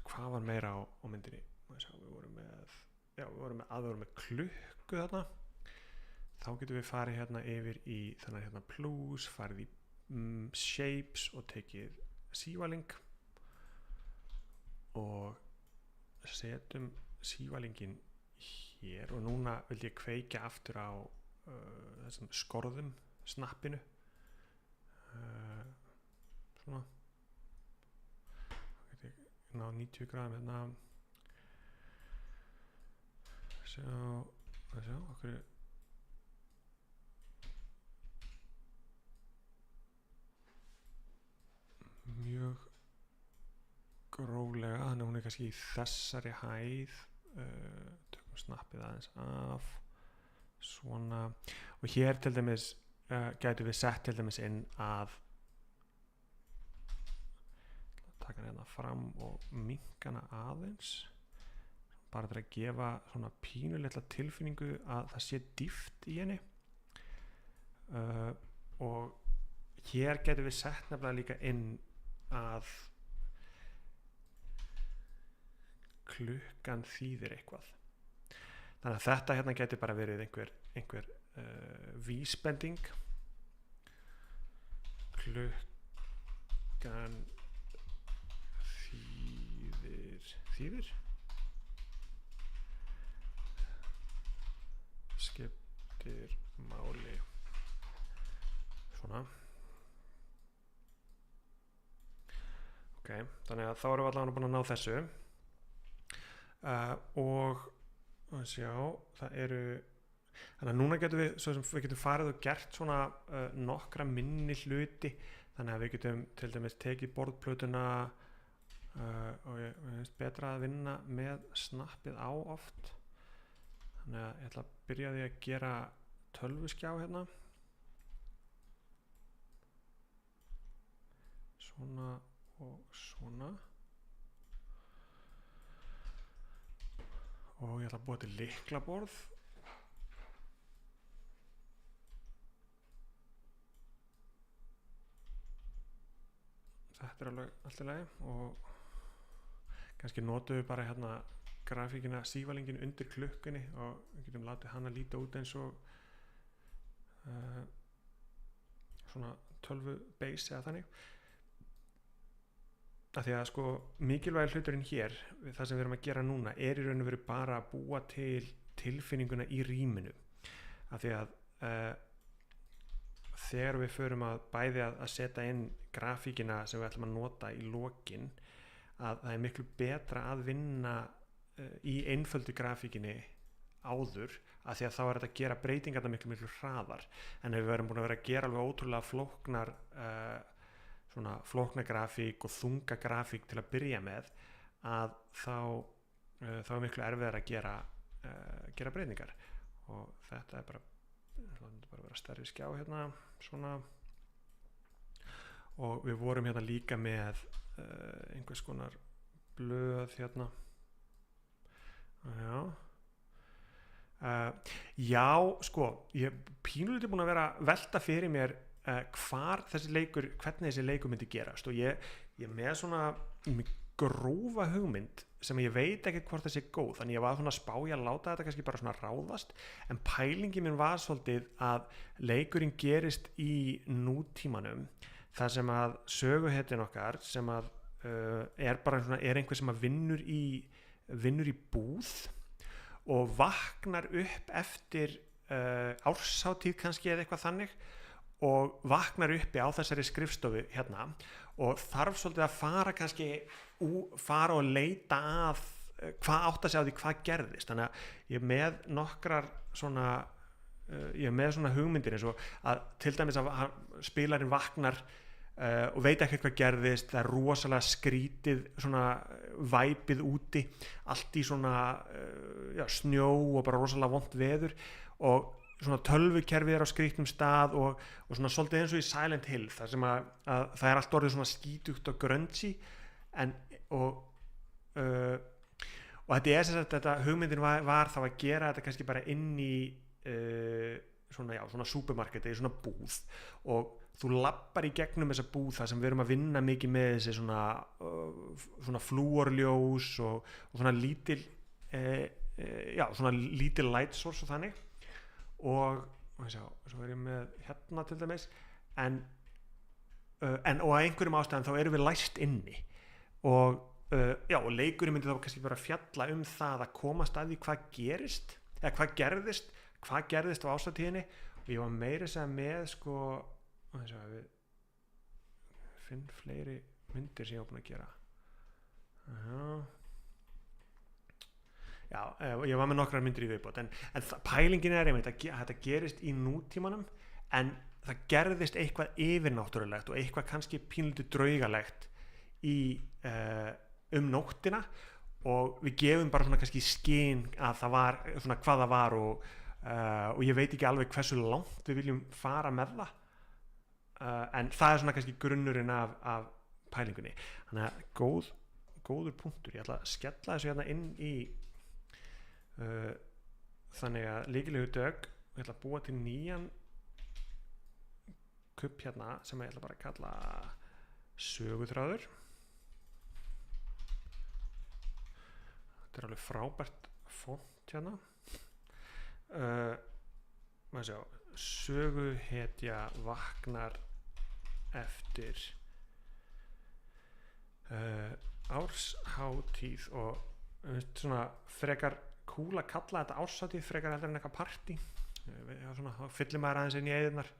Speaker 1: hvað var meira á myndinni? Við vorum með klukku þarna. Þá getum við farið hérna yfir í þannig hérna plus, farið í shapes og tekið sívaling og setjum sívalingin hér og núna vil ég kveikja aftur á þessum skorðum snappinu svona þá get ég ná 90 gráðum hérna sjá okkur mjög gróflega, þannig að hún kannski í þessari hæð tökum snappið aðeins af svona og hér til dæmis gætum við sett til dæmis inn að taka hérna fram og minnka hana aðeins bara til að gefa svona pínulitla tilfinningu að það sé dýpt í henni og hér gætum við sett nefnilega líka inn að klukkan þýðir eitthvað þannig að þetta hérna gæti bara verið einhver vísbending klukkan þýðir skiptir máli svona þannig að þá erum við allavega búin að ná þessu og sjá, það eru þannig að núna getum við getum farið og gert svona nokkra minni hluti þannig að við getum til dæmis tekið borðplötuna og ég finnst betra að vinna með snappið á oft þannig að ég ætla að byrja því að gera tölvuskjá hérna svona og svona og ég ætla að búa til lyklaborð þetta alveg allt í lagi og kannski notum við bara hérna grafíkina sívalingin undir klukkunni og við getum látið hana líta út eins og svona 12 base eða þannig af því að sko mikilvægi hluturinn hér það sem við erum að gera núna í raun og veru bara að búa til tilfinninguna í rýminu af því að þegar við förum að bæði að setja inn grafíkina sem við ætlum að nota í lokin að það miklu betra að vinna í einföldu grafíkinni áður af því að þá þetta að gera breytingarna miklu hraðar en ef við erum búin að vera að gera alveg ótrúlega flóknar svona flókna grafík og þunga grafík til að byrja með að þá miklu erfiðar að gera breytingar og þetta bara vera stærri skjá hérna svona og við vorum hérna líka með einhvers konar blöð hérna já sko ég pínulítið búin að vera að velta fyrir mér hvernig þessi leikur myndi gerast og ég með svona grófa hugmynd sem ég veit ekki hvort það sé góð, þannig ég var svona að spá ég að láta þetta kannski bara svona ráðast, en pælingi minn var svolítið að leikurinn gerist í nútímanum þar sem að söguhetjan okkar sem að er einhver sem að vinnur í búð og vaknar upp eftir árshátíð kannski eða eitthvað þannig og vaknar uppi á þessari skrifstofu hérna og þarf svolítið að fara og leita að hvað átt að segja á því hvað gerðist, þannig að ég með nokkrar svona hugmyndir eins og að til dæmis að spilarinn vaknar og veit ekki hvað gerðist, það er rosalega skrítið svona væpið úti, allt í svona snjó og bara rosalega vont veður og svona tölvukerfið á skrítnum stað og svona svolítið eins og í Silent Hill þar sem að það er allt orðið svona skítugt og grungy og þetta er sem sagt þetta hugmyndin var þá að gera þetta kannski bara inn í svona supermarketi, svona búð og þú lappar í gegnum þessa búð þar sem við erum að vinna mikið með þessi svona flúorljós og svona lítil svona lítil light source og þannig og svo er ég með hérna til dæmis en og að einhverjum ástæðan þá erum við læst inni og leikurinn myndi þá kannski bara fjalla það að komast að því hvað gerist eða hvað gerðist á ásatíðinni og ég var meira sem með sko við finn fleiri myndir sem ég var búin að gera ég var með nokkrar myndir í viðbót en pælingin er einmitt að þetta gerist í nútímanum en það gerðist eitthvað yfirnáttúrulegt og eitthvað kannski pínlítið draugalegt nóttina og við gefum bara svona kannski skyn að það var svona hvað það var og ég veit ekki alveg hversu langt við viljum fara með það en það er svona kannski grunnurinn af pælingunni þannig að góður punktur, ég ætla að skella þessu hérna inn í þannig að lykilegu dögg ég ætla að búa til nýjan kubb hérna sem ég ætla bara að kalla söguþráður þetta er alveg frábært font hérna maður sjá söguhetja vaknar eftir árshátíð og svona frekar cool að kalla þetta árshátíð frekar heldur en eitthvað partí þá fyllir maður aðeins inn í eyðurnar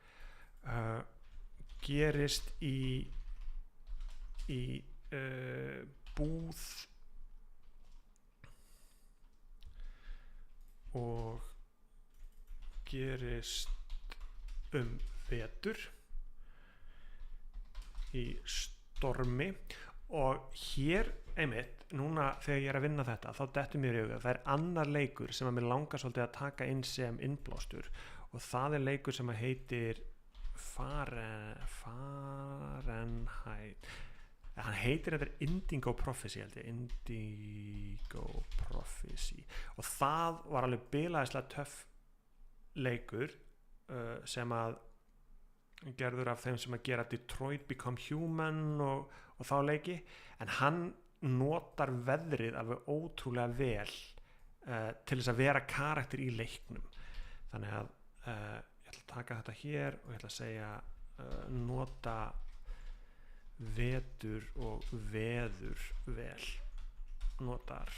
Speaker 1: gerist í búð og gerist vetur í stormi og hér einmitt núna þegar ég er að vinna þetta þá dettur mér í huga það er annar leikur sem að mér langar svolítið að taka inn sem innblástur og það er leikur sem að heitir Fahrenheit hann heitir þetta Indigo Prophecy held ég Indigo Prophecy og það var alveg bilaðislega töff leikur sem að gerður af þeim sem að gera Detroit Become Human og þá leiki en hann notar veðrið alveg ótrúlega vel til þess að vera karakter í leiknum þannig að ég ætla að taka þetta hér og ég ætla að segja nota vetur og veður vel notar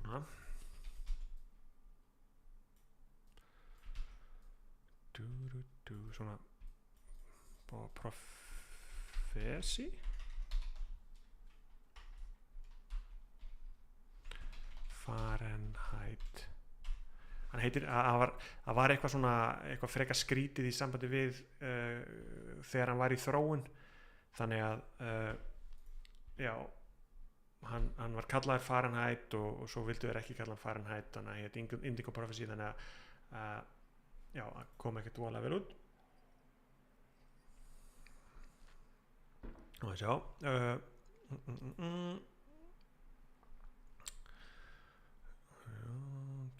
Speaker 1: svona svona profesi Fahrenheit hann heitir, það var eitthvað svona eitthvað frekar skrítið í sambandi við þegar hann var í þróun þannig að hann var kallaður Fahrenheit og svo vildu þeir ekki kalla hann Fahrenheit þannig að hétt Indigo Prophecy þannig að það kom ekkert voðalega vel út og sjá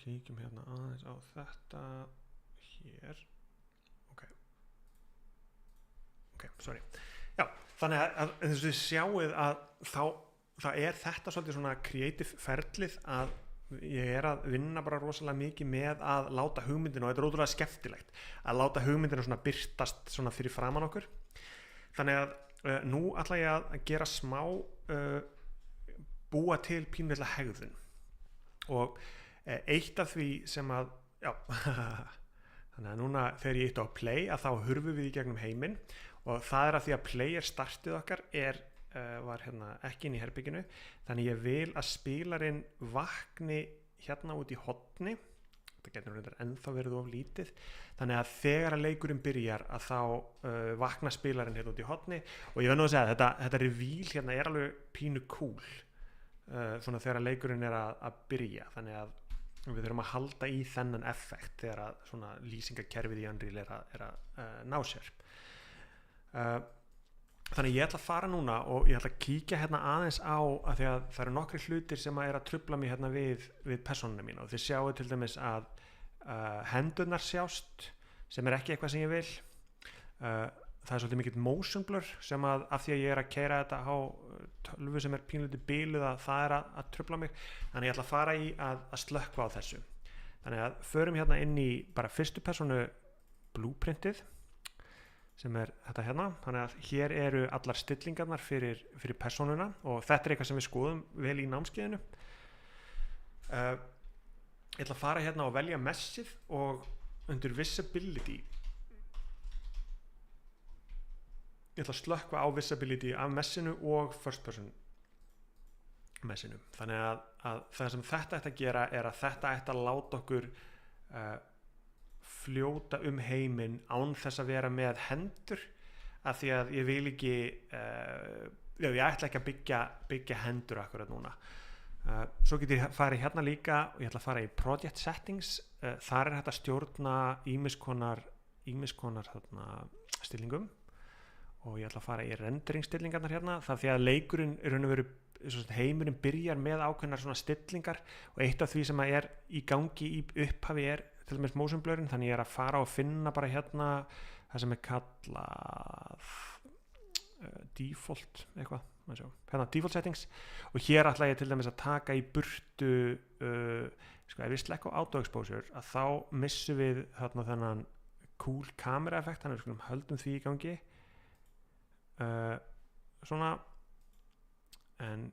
Speaker 1: kíkjum hérna aðeins á þetta hér ok, sorry já, þannig að þess að þið sjáuð að þá þetta svolítið svona creative ferlið að ég að vinna bara rosalega mikið með að láta hugmyndina, og þetta ótrúlega skemmtilegt að láta hugmyndina svona birtast svona fyrir framan okkur þannig að nú ætla ég að gera smá búa til pínulitla hegðun og eitt af því sem að já þannig að núna þegar ég eitt á play að þá hurfum við í gegnum heiminn og það að því að player startið okkar var hérna ekki inn í herbygginu þannig ég vil að spilarinn vakni hérna út í horni þetta getur reyndar ennþá verið of lítið þannig að þegar að leikurinn byrjar að þá vakna spilarinn hérna út í horni og ég verð nú að segja að þetta reveal hérna alveg pínu cool svona þegar að leikurinn að byrja þannig að við þurfum að halda í þennan effekt þegar að svona lýsingakerfið í Unreal að ná sér þannig ég ætla að fara núna og ég ætla að kíkja hérna aðeins á að því að það eru nokkri hlutir sem að trufla mig hérna við persónuna mína og þið sjáu til dæmis að hendurnar sjást sem ekki eitthvað sem ég vil það svolítið mikill motion blur sem að af því að ég að keyra þetta á tölvu sem pínlítið biluð að það að trufla mig þannig ég ætla að fara í að slökkva á þessu þannig að förum hérna inn í bara fyrstu persónu blueprintið sem þetta hérna þannig að hér eru allar stillingarnar fyrir persónuna og þetta eitthvað sem við skoðum vel í námskeiðinu ég ætla að fara hérna og velja messið og undir visibility ég ætla að slökkva á visibility af messinu og first person messinu þannig að það sem þetta ætti að gera að þetta ætti að láta okkur fljóta heiminn án þess að vera með hendur af því að ég vil ekki ég ætla ekki að byggja hendur akkurat núna svo get ég farið hérna líka og ég ætla að fara í project settings þar hægt að stjórna ýmiss konar stillingum og ég ætla að fara í rendering stillingarnar hérna það því að leikurinn heimurinn byrjar með ákveðnar svona stillingar og eitt af því sem í gangi í upphafi til dæmis motion blurinn þannig ég að fara og finna bara hérna það sem kallað default eitthvað hérna default settings og hér ætla ég til dæmis að taka í burtu ef við slekka á auto exposure að þá missum við þarna þennan cool camera effekt þannig að við höldum því í gangi svona en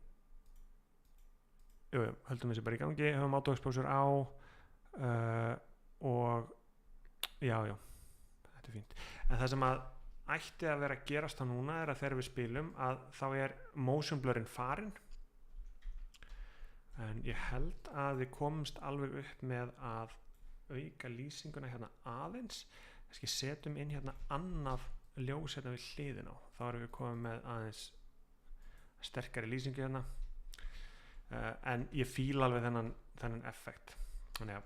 Speaker 1: höldum þessi bara í gangi höfum auto exposure á og já þetta fínt en það sem að ætti að vera að gerast það núna að þegar við spilum að þá motion blurinn farinn en ég held að við komumst alveg upp með að auka lýsinguna hérna aðeins kannski setjum inn hérna annað ljós hérna við hliðina á þá erum við komið með aðeins sterkari lýsingu hérna en ég fíla alveg þennan effekt þannig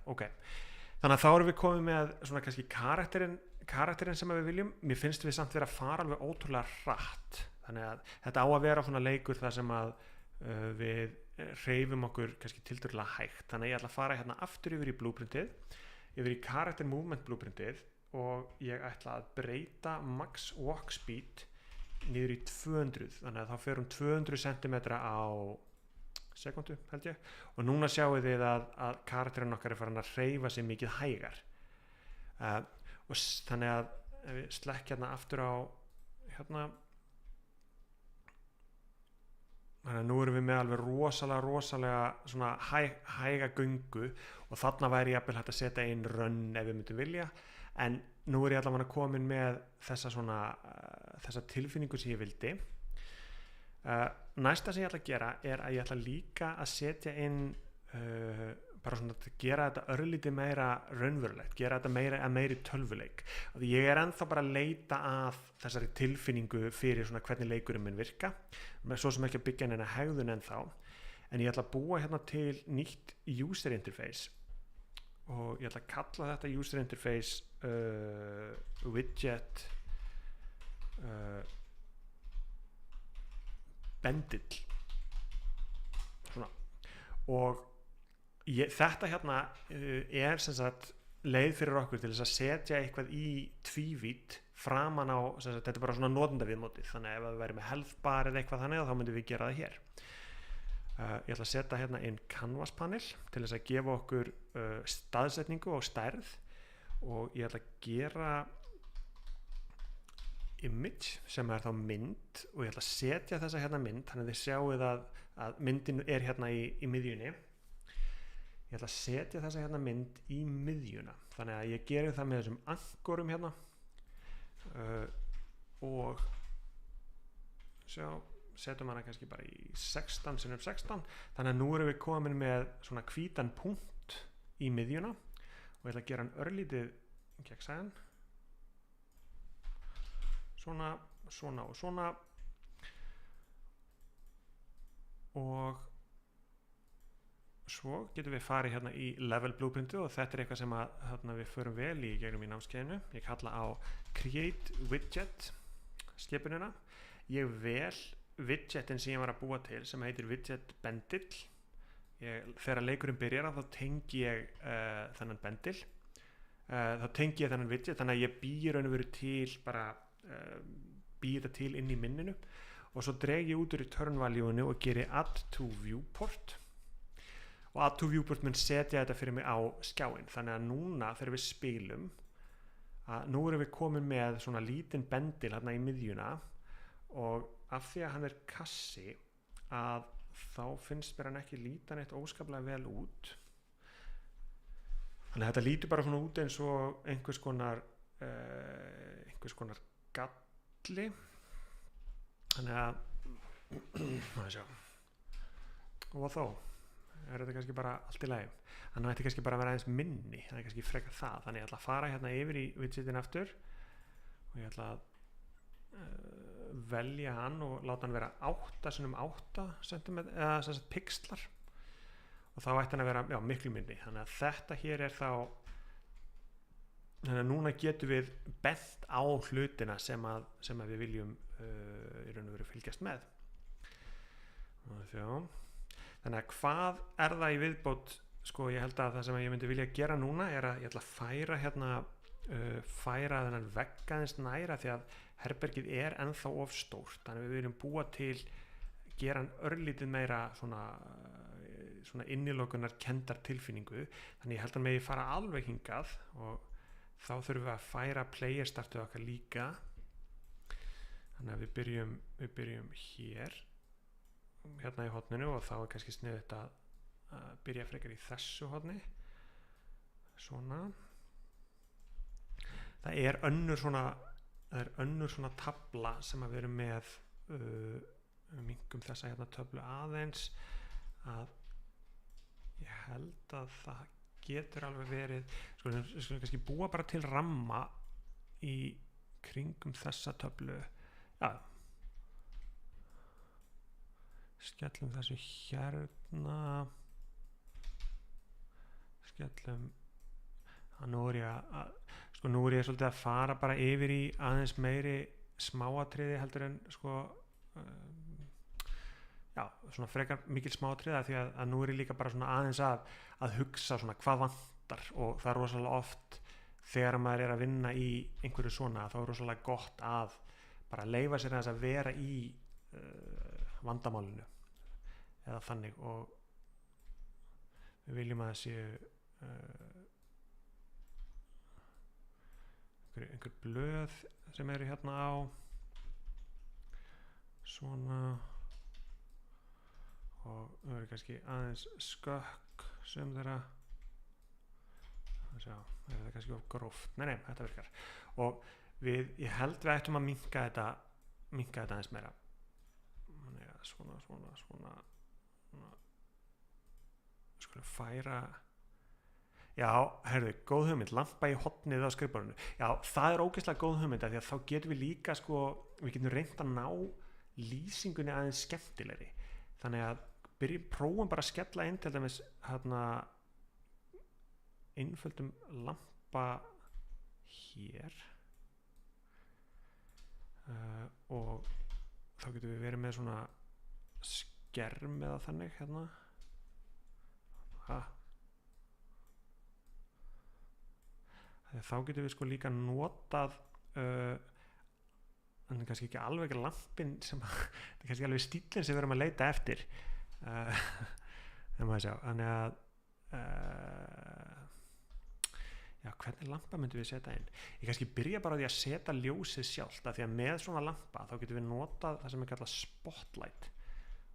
Speaker 1: að þá erum við komið með svona kannski karakterinn sem við viljum mér finnst við samt vera að fara alveg ótrúlega hratt þannig að þetta á að vera svona leikur þar sem að við hreyfum okkur kannski tiltölulega hægt þannig að ég ætla að fara hérna aftur yfir í blueprintið yfir í character movement blueprintið og ég ætla að breyta max walk speed niður í 200 þannig að þá fer 200 cm á sekundu held ég og núna sjáum við að karakterinn okkar farin að hreyfa sig mikið hægar og þannig að ef við slekk hérna aftur á hérna þannig að nú erum við með alveg rosalega svona hæga göngu og þarna væri jafnvel hægt að setja inn run ef við myndum vilja en nú ég allavega komin með þessa tilfinningu sem ég vildi næsta sem ég ætla að gera að ég ætla líka að setja inn bara svona að gera þetta örlítið meira raunverulegt, gera þetta meiri tölvuleik og ég ennþá bara að leita að þessari tilfinningu fyrir svona hvernig leikurinn minn virka svo sem ekki að byggja neina hegðun ennþá en ég ætla að búa hérna til nýtt user interface og ég ætla að kalla þetta user interface widget bendill svona. Og þetta hérna sem sagt leið fyrir okkur til þess að setja eitthvað í tvívídd framan á, sem sagt, þetta bara svona notendaviðmótið, þannig ef við væri með health bar eða eitthvað þannig þá myndum við gera það hér. Ég ætla að setja hérna inn canvas panel til þess að gefa okkur staðsetningu og stærð, og ég ætla að gera image sem þá mynd, og ég ætla að setja þessa hérna mynd, þannig að þið sjáuð að myndin hérna í miðjunni. Ég ætla að setja þessa hérna mynd í miðjuna, þannig að ég geri það með þessum ankorum hérna og setjum hana kannski bara í 16 x 16, þannig að nú erum við komin með svona hvítan punkt í miðjuna, og ég ætla að gera hann örlítið kekksaðan, svona og svona, og svo getum við farið hérna í level blueprintu, og þetta eitthvað sem að við förum vel í gegnum í námskeiðinu. Ég kalla á create widget skipunina. Ég vel widgetin sem ég var að búa til sem heitir widget bendill. Þegar leikurinn byrjar þá tengi ég þennan bendill, þá tengi ég þennan widget, þannig að ég býi raun og veru til bara býi þetta til inn í minninu, og svo dreg ég út úr return value-inu og geri add to viewport, og add to viewport mun setja þetta fyrir mig á skjáin. Þannig að núna þegar við spilum, að nú erum við komin með svona lítinn bendil hérna í miðjuna, og af því að hann er kassi að þá finnst mér hann ekki líta neitt óskaplega vel út. Þannig að þetta lítur bara svona út eins og einhvers konar galli. Þannig að sjá, og þó þetta kannski bara allt í lagi. Þannig að þetta kannski bara vera aðeins minni, það er kannski frekar það. Þannig ég ætla að fara hérna yfir í widgetin aftur, og ég ætla að velja hann og láta hann vera 8 x 8 cm eða sem sagt pixlar, og þá ætti hann að vera miklu minni. Þannig að þetta hér er þá, þannig að núna getum við bent á hlutina sem að við viljum í raun og veru fylgjast með. Þannig að hvað er það í viðbót, sko, ég held að það sem ég myndi vilja gera núna er að ég ætla að færa hérna færa þennan vegg aðeins næra, því að herbergið er ennþá of stórt, þannig að við viljum búa til, gera hann örlítið meira svona innilokunar kendar tilfinningu. Þannig ég held að megi fara alveg hingað, og þá þurfum við að færa player startið okkar líka. Þannig að við byrjum hér hérna í horninu, og þá er kannski sniðugt að byrja frekar í þessu horni, svona. Það er önnur svona tabla sem að við erum með, minkum þessa hérna töflu aðeins, að ég held að það getur alveg verið, sko, við skulum kannski búa bara til ramma í kringum þessa töflu. Skellum þessu hérna, nú er ég svolítið að fara bara yfir í aðeins meiri smáatriði heldur en svona frekar mikil smáatriði, því að nú er ég líka bara svona aðeins að hugsa svona hvað vantar, og það er rosalega oft þegar maður er að vinna í einhverju svona, þá er rosalega gott að bara leyfa sér aðeins að vera í vandamálinu eða þannig, og við viljum að það séu einhver blöð sem eru hérna á svona, og það eru kannski aðeins skökk sem þeirra, það er kannski of gróft, nei, þetta virkar, og ég held við ættum að minnka þetta aðeins meira. Svona skulum færa, heyrðu, góð hugmynd, lampa í hornið á skrifborðinu. Það er ógeðslega góð hugmynd, því að þá getum við líka, við getum reynt að ná lýsingunni aðeins skemmtilegri. Þannig að prófum bara að skella inn til dæmis hérna einföldum lampa hér, og þá getum við verið með svona skerm eða þannig hérna þá getum við sko líka notað en kannski ekki alveg lampin sem þetta er kannski alveg stílinn sem við erum að leita eftir en maður sjá þannig að já, hvernig lampa myndum við setja inn? Ég kannski byrja bara á því að setja ljósið sjálft af því að með svona lampa þá getum við notað það sem er kallað spotlight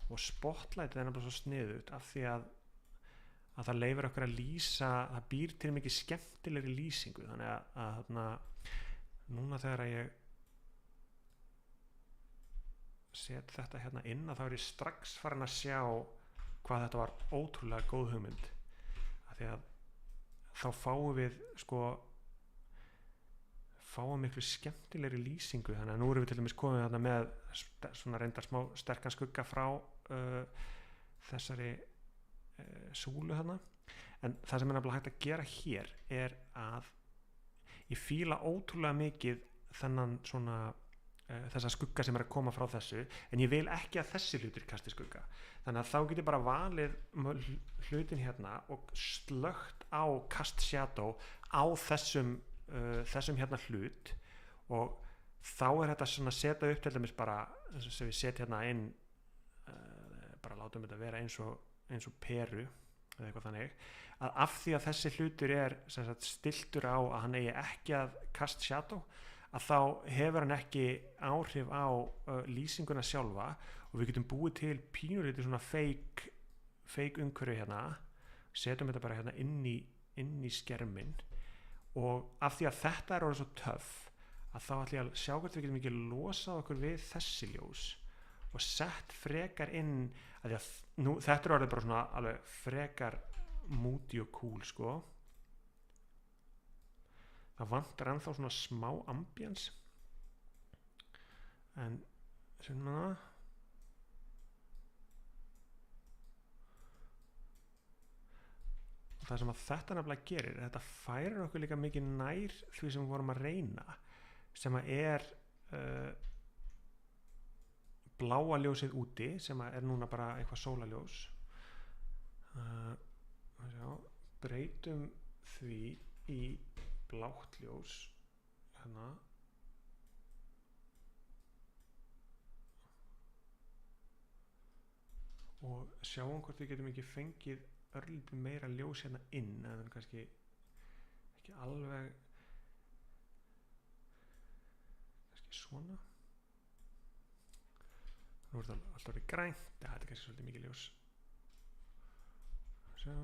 Speaker 1: og spotlight er nefnilega svo sniðugt af því að það leyfir okkur að lýsa, það býr til mikið skemmtilegri lýsingu þannig að þarna núna þegar að ég set þetta hérna inn að þá er ég strax farin að sjá hvað þetta var ótrúlega góð hugmynd af því að þá fáum við miklu skemmtilegri lýsingu þannig að nú erum við til dæmis komið þarna með svona reyndar smá sterkan skugga frá þessari súlu þarna en það sem er nefnilega hægt að gera hér er að ég fíla ótrúlega mikið þennan svona þessa skugga sem er að koma frá þessu en ég vil ekki að þessi hlutur kasti skugga þannig að þá get ég bara valið hlutin hérna og slögt á cast shadow á þessum hérna hlut og þá er þetta svona að setja upp til dæmis bara sem við setja hérna inn bara látum þetta vera eins og peru eða eitthvað þannig að af því að þessi hlutur er sem sagt stiltur á að hann eigi ekki að cast shadow að þá hefur hann ekki áhrif á lýsinguna sjálfa og við getum búið til pínulítið svona fake umhverfi hérna setjum þetta bara hérna inn í skerminn og af því að þetta er orðið svo töff að þá ætlum ég að sjá hvort við getum ekki losað okkur við þessi ljós og sett frekar inn að því að nú, þetta er orðið bara svona alveg frekar moody og cool sko það vantar ennþá svona smá ambience en svona það sem að þetta nefnilega gerir þetta færir okkur líka mikið nær því sem við vorum að reyna sem að er bláa ljósið úti sem að er núna bara eitthvað sólaljós breytum því í blátt ljós hérna og sjáum hvort við getum ekki fengið örlítið meira ljós hérna inn en kannski ekki alveg kannski svona nú er það alltaf verið grænt þetta er kannski svolítið mikið ljós svo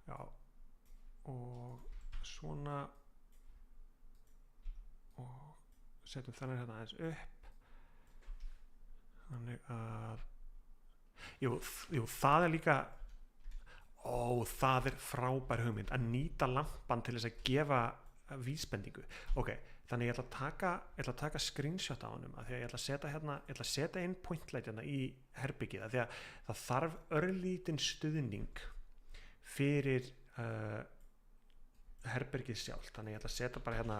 Speaker 1: já og svona og setjum þannig hérna aðeins upp þannig að jú, það er líka það er frábær hugmynd að nýta lampan til þess að gefa vísbendingu ok, þannig ég ætla að taka screenshot á honum af því að ég ætla að setja inn pointlight hérna í herbyggið af því að það þarf örlítinn stuðning fyrir herbergið sjálft þannig ég ætla að setja bara hérna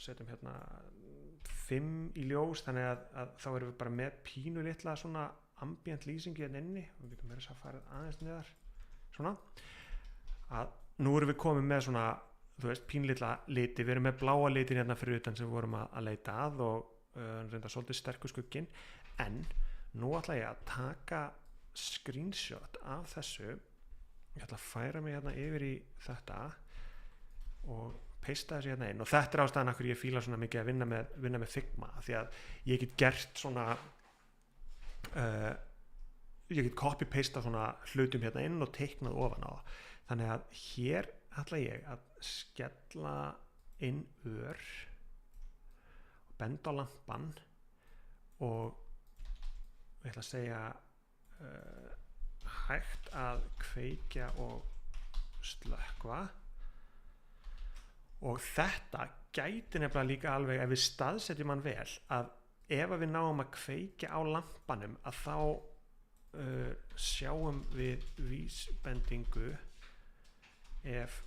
Speaker 1: setjum hérna 5 í ljós þannig að þá erum við bara með pínu litla svona ambient lýsingi hérna inni og við getum verið að fara aðeins niðar svona að nú erum við komið með svona þú veist pínu litla liti við erum með bláa litin hérna fyrir utan sem við vorum að leita að og reynda svolítið sterkur skugginn en nú ætla ég að taka screenshot af þessu ég ætla að færa mig hérna yfir í þetta og peista þessu hérna inn og þetta er ástæðan af hverju ég fíla svona mikið að vinna með Figma því að ég get gert svona ég get copy-pasta svona hlutum hérna inn og teiknað ofan á þannig að hér ætla ég að skella inn ör og benda á lampan og ég ætla að segja hægt að kveikja og slökkva og þetta gæti nefnilega líka alveg ef við staðsetjum hann vel að ef við náum að kveikja á lampanum að þá sjáum við vísbendingu ef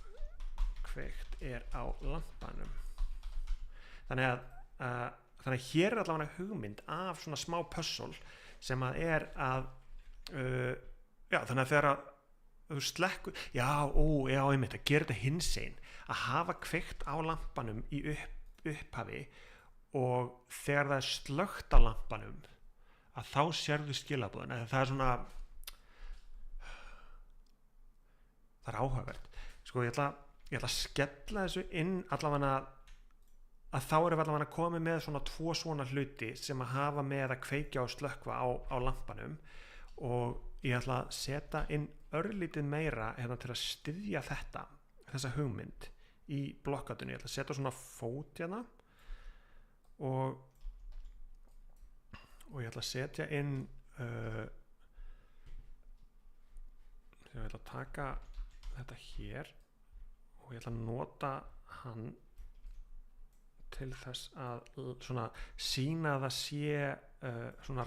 Speaker 1: kveikt er á lampanum þannig að hér er allavega hugmynd af svona smá puzzle sem að er að þannig að þegar að þú slekkur, einmitt að gera þetta hinsegin, að hafa kveikt á lampanum í upphafi og þegar það er slökkt á lampanum að þá sérðu skilaboðin, það er svona það er áhugavert. Sko ég ætla að skella þessu inn allavega að þá erum við allavega komið með svona 2 svona hluti sem að hafa með að kveikja og slökkva á lampanum, og ég ætla að setja inn örlítið meira hérna til að styðja þessa hugmynd í blokkátunni. Ég ætla að setja svona fót hérna og ég ætla að setja inn ég ætla að taka þetta hér og ég ætla að nota hann til þess að svona sýna að það sé svona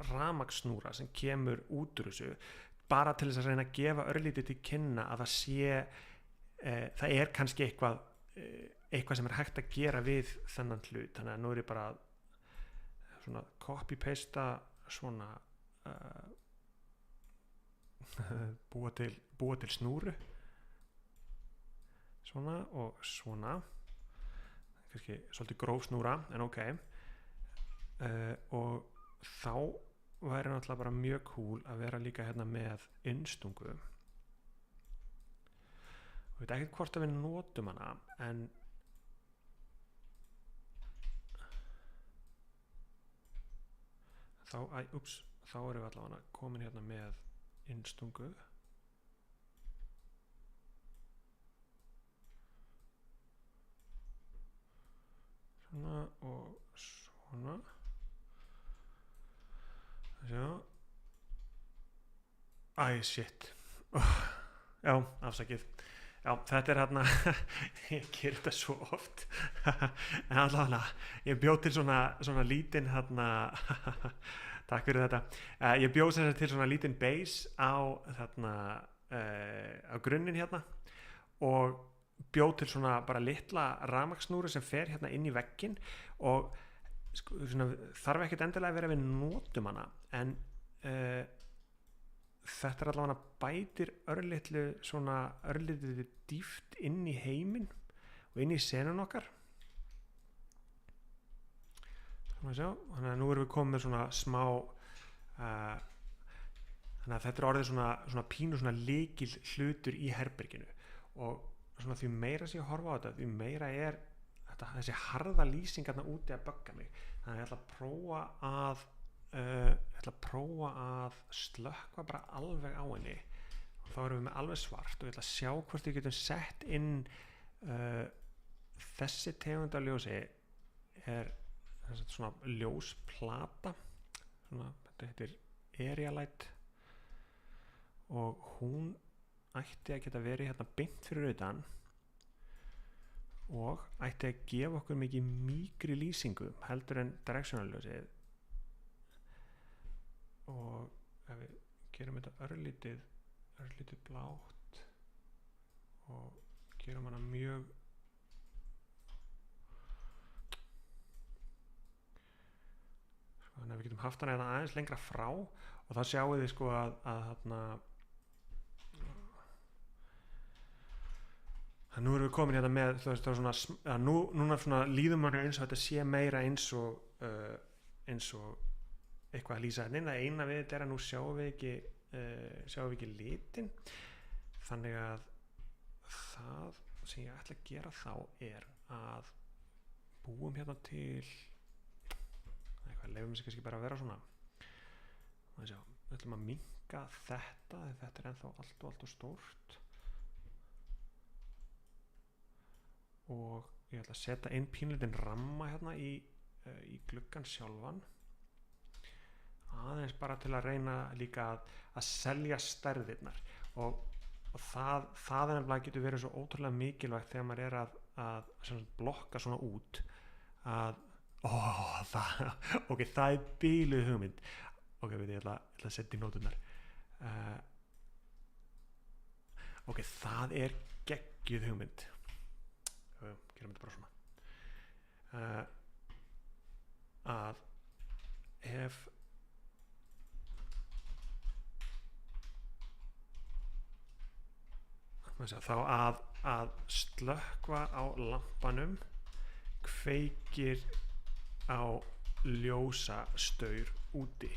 Speaker 1: rafmagnssnúra sem kemur út úr þessu, bara til þess að reyna að gefa örlítið til kynna að það sé það er kannski eitthvað sem er hægt að gera við þennan hlut. Þannig að nú er ég bara svona copy-pasta svona búa til snúru svona og svona, kannski svolítið gróf snúra en ok, og þá væri náttúrulega bara mjög cool að vera líka hérna með innstungu, og ég veit ekki hvort að við notum hana, en þá erum við allavega komin hérna með innstungu svona og svona. Shit. Já, afsakið. Já, þetta er hérna ég ger þetta svo oft en allavega ég bjóð til svona lítinn hérna takk fyrir þetta, ég bjóð sér til svona lítinn base á þarna á grunninn hérna og bjóð til svona bara litla rafmagnssnúru sem fer hérna inn í vegginn, og svona, þarf ekkert endilega að vera við notum hana, en þetta er allavega bætir örlítið dýft inn í heiminn og inn í senun okkar. Þannig að nú erum við komið með svona smá þannig að þetta er orðið svona pínu svona lykil hlutur í herberginu, og svona því meira sem ég horfa á þetta, því meira er þessi harða lýsing hérna úti að bögga mig. Þannig að ég ætla að prófa að slökkva bara alveg á henni, og þá erum við með alveg svart, og ég ætla að sjá hvort við getum sett inn þessi tegund af ljósi er svona ljósplata, þetta heitir Area Light, og hún ætti að geta verið hérna beint fyrir utan og ætti að gefa okkur mikið mýkri lýsingu heldur en directional ljósið. Og ef við gerum þetta örlítið blátt og gerum hana mjög þannig að við getum haft hana aðeins lengra frá, og þá sjáum við sko að þarna nú erum við komin hérna með, þú veist, svona, núna svona líðum manni eins og þetta sé meira eins og eitthvað að lýsa hérna inn. Það eina við þetta er að nú sjáum við ekki litin, þannig að það sem ég ætla að gera þá er að búum hérna til eitthvað, leifum sér kannski bara að vera svona, við ætlum að minnka þetta er ennþá allt og stórt, og ég ætla að setja inn pínlítinn ramma hérna í gluggan sjálfan, aðeins bara til að reyna líka að selja stærðirnar, og það er nefnilega getur verið svo ótrúlega mikilvægt þegar maður er að blokka svona út að það er bíluð hugmynd. Ég ætla að setja í nóturnar. Það er geggjuð hugmynd. Gerum þetta bara svona. að ef þá að slökkva á lampanum kveikir á ljósastaur úti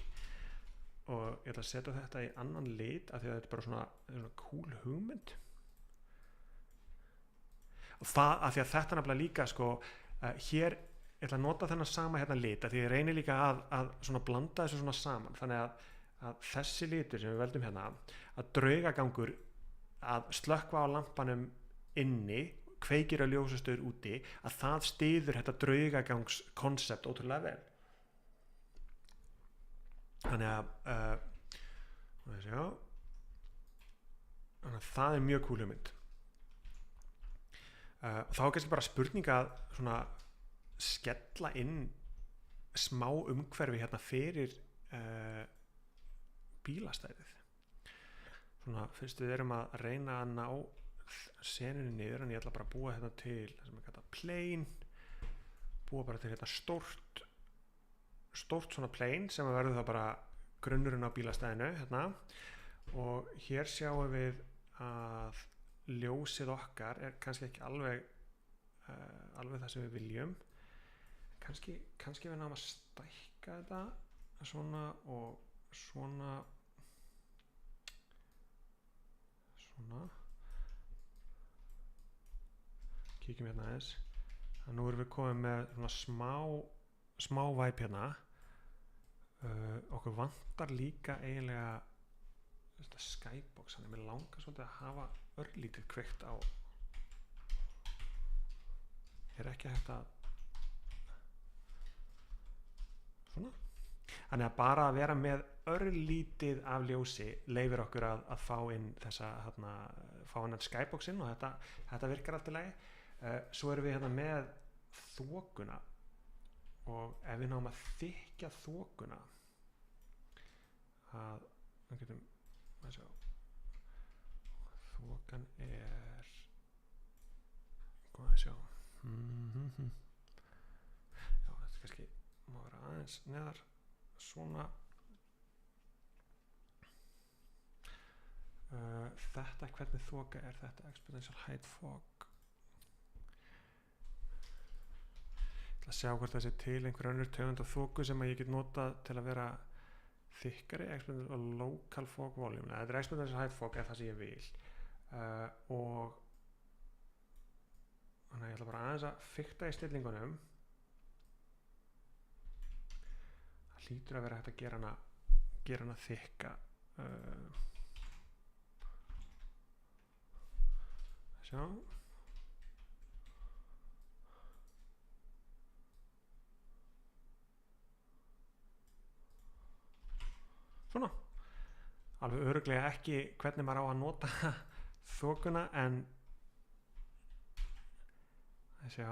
Speaker 1: og ég ætla að setja þetta í annan lit af því að þetta er bara svona cool hugmynd og það af því að þetta nefnilega líka sko hér ég ætla að nota þennan sama hérna lit af því ég reynir líka að svona blanda þessu svona saman þannig að þessi litur sem við veldum hérna að draugagangur að slökkva á lampanum inni kveikir á ljósastaur úti að það styður þetta draugagangskonsept ótrúlega vel þannig að það er mjög cool hugmynd þá er kannski bara spurning að svona skella inn smá umhverfi hérna fyrir bílastæðið svona fyrst við erum að reyna að ná senunni niður en ég ætla bara að búa hérna til það sem er kallað plane búa bara til hérna stórt svona plane sem verður það bara grunnurinn á bílastæðinu hérna og hér sjáum við að ljósið okkar er kannski ekki alveg það sem við viljum kannski við náum að stækka þetta svona og svona kíkjum hérna aðeins nú erum við komið með svona smá væp hérna okkur vantar líka eiginlega þetta skybox þannig að mér langar svolítið að hafa örlítið kveikt á er ekki hægt að svona þannig að bara að vera með örlítið af ljósi leyfir okkur að fá inn þessa fá hann skyboxinn og þetta virkar allt í lagi svo erum við hérna með þokuna og ef við náum að þykkja þokuna að við getum að sjá þokan er hvað að sjá já þetta kannski má vera aðeins neðar svona þetta hvernig þoka er þetta exponential height fog ég ætla að sjá hvort það sé til einhver önnur tegund af þoku sem að ég get notað til að vera þykkari exponential local fog volume þetta er exponential height fog er það sem ég vil og þannig að ég ætla bara aðeins að fikta í stillingunum það hlýtur að vera hægt að gera hana þykka sjá svona alveg örugglega ekki hvernig maður á að nota þokuna en sjá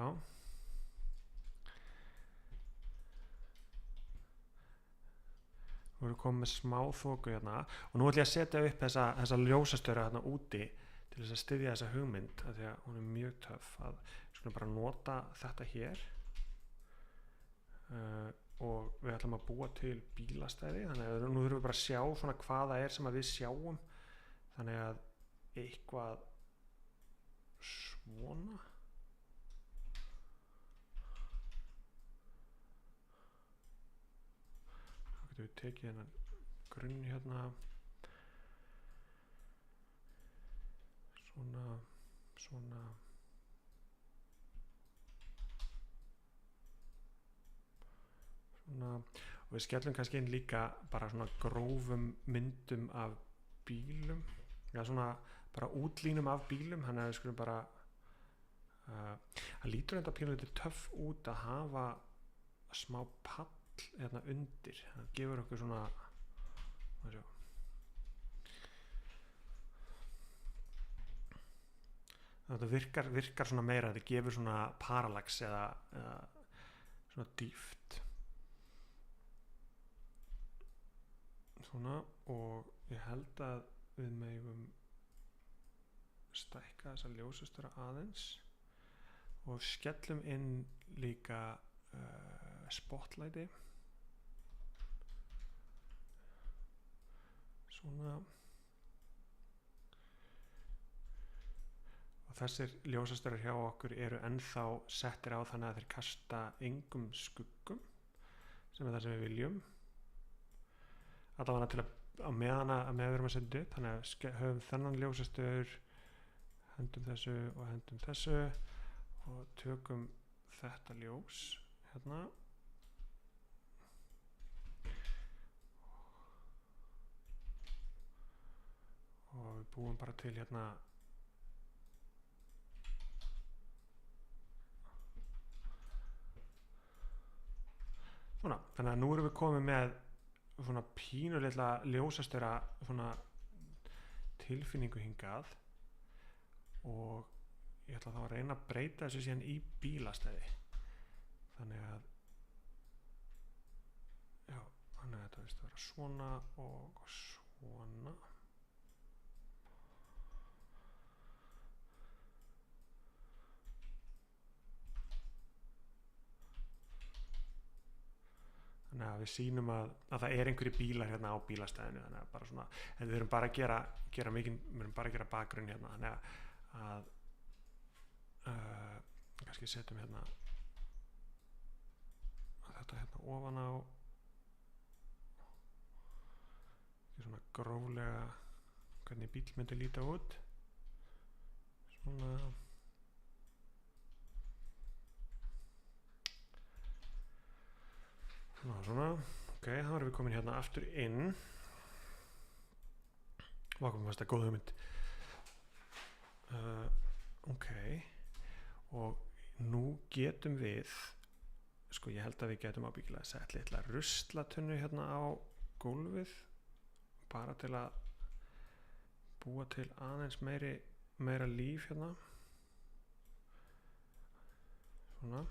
Speaker 1: við erum komið með smá þoku hérna og nú ætlum ég að setja upp þessa ljósastöru hérna úti til þess að styðja þessa hugmynd af því að hún er mjög töff að skulum bara nota þetta hér og við ætlum að búa til bílastæði þannig að nú þurfum við bara að sjá svona hvað það er sem að við sjáum þannig að eitthvað svona þá getum við tekið þennan grunn hérna svona og við skellum kannski inn líka bara svona grófum myndum af bílum eða svona bara útlínum af bílum þannig að við skulum bara það lítur enda pínulítið töff út að hafa smá pall hérna undir það gefur okkur svona þetta virkar svona meira þetta gefur svona parallax eða svona dýft svona og ég held að við megum stækka þessa ljósastöru aðeins og skellum inn líka spotlighti svona og þessir ljósastörar hjá okkur eru ennþá settir á þannig að þeir kasta engum skuggum sem það sem við viljum allavega til að meðan við erum að setja upp þannig að höfum þennan ljósastöður hendum þessu og tökum þetta ljós hérna og við búum bara til hérna svona, þannig að nú erum við komið með svona pínulitla ljósastöra svona tilfinningu hingað og ég ætla þá að reyna að breyta þessu síðan í bílastæði þannig að já, þannig að þetta veist að vera svona og svona þannig að við sýnum að það er einhverjir bílar hérna á bílastæðinu þannig að bara svona, en við erum bara að gera mikinn, við erum bara að gera bakgrunn hérna þannig að kannski setjum hérna þetta hérna ofan á svona gróflega hvernig bíl myndi líta út svona svona, ok, þá erum við komin hérna aftur inn og komum fast að góð hugmynd ok og nú getum við sko ég held að við getum ábyggilega sett litla ruslatunnu hérna á gólfið bara til að búa til aðeins meira líf hérna svona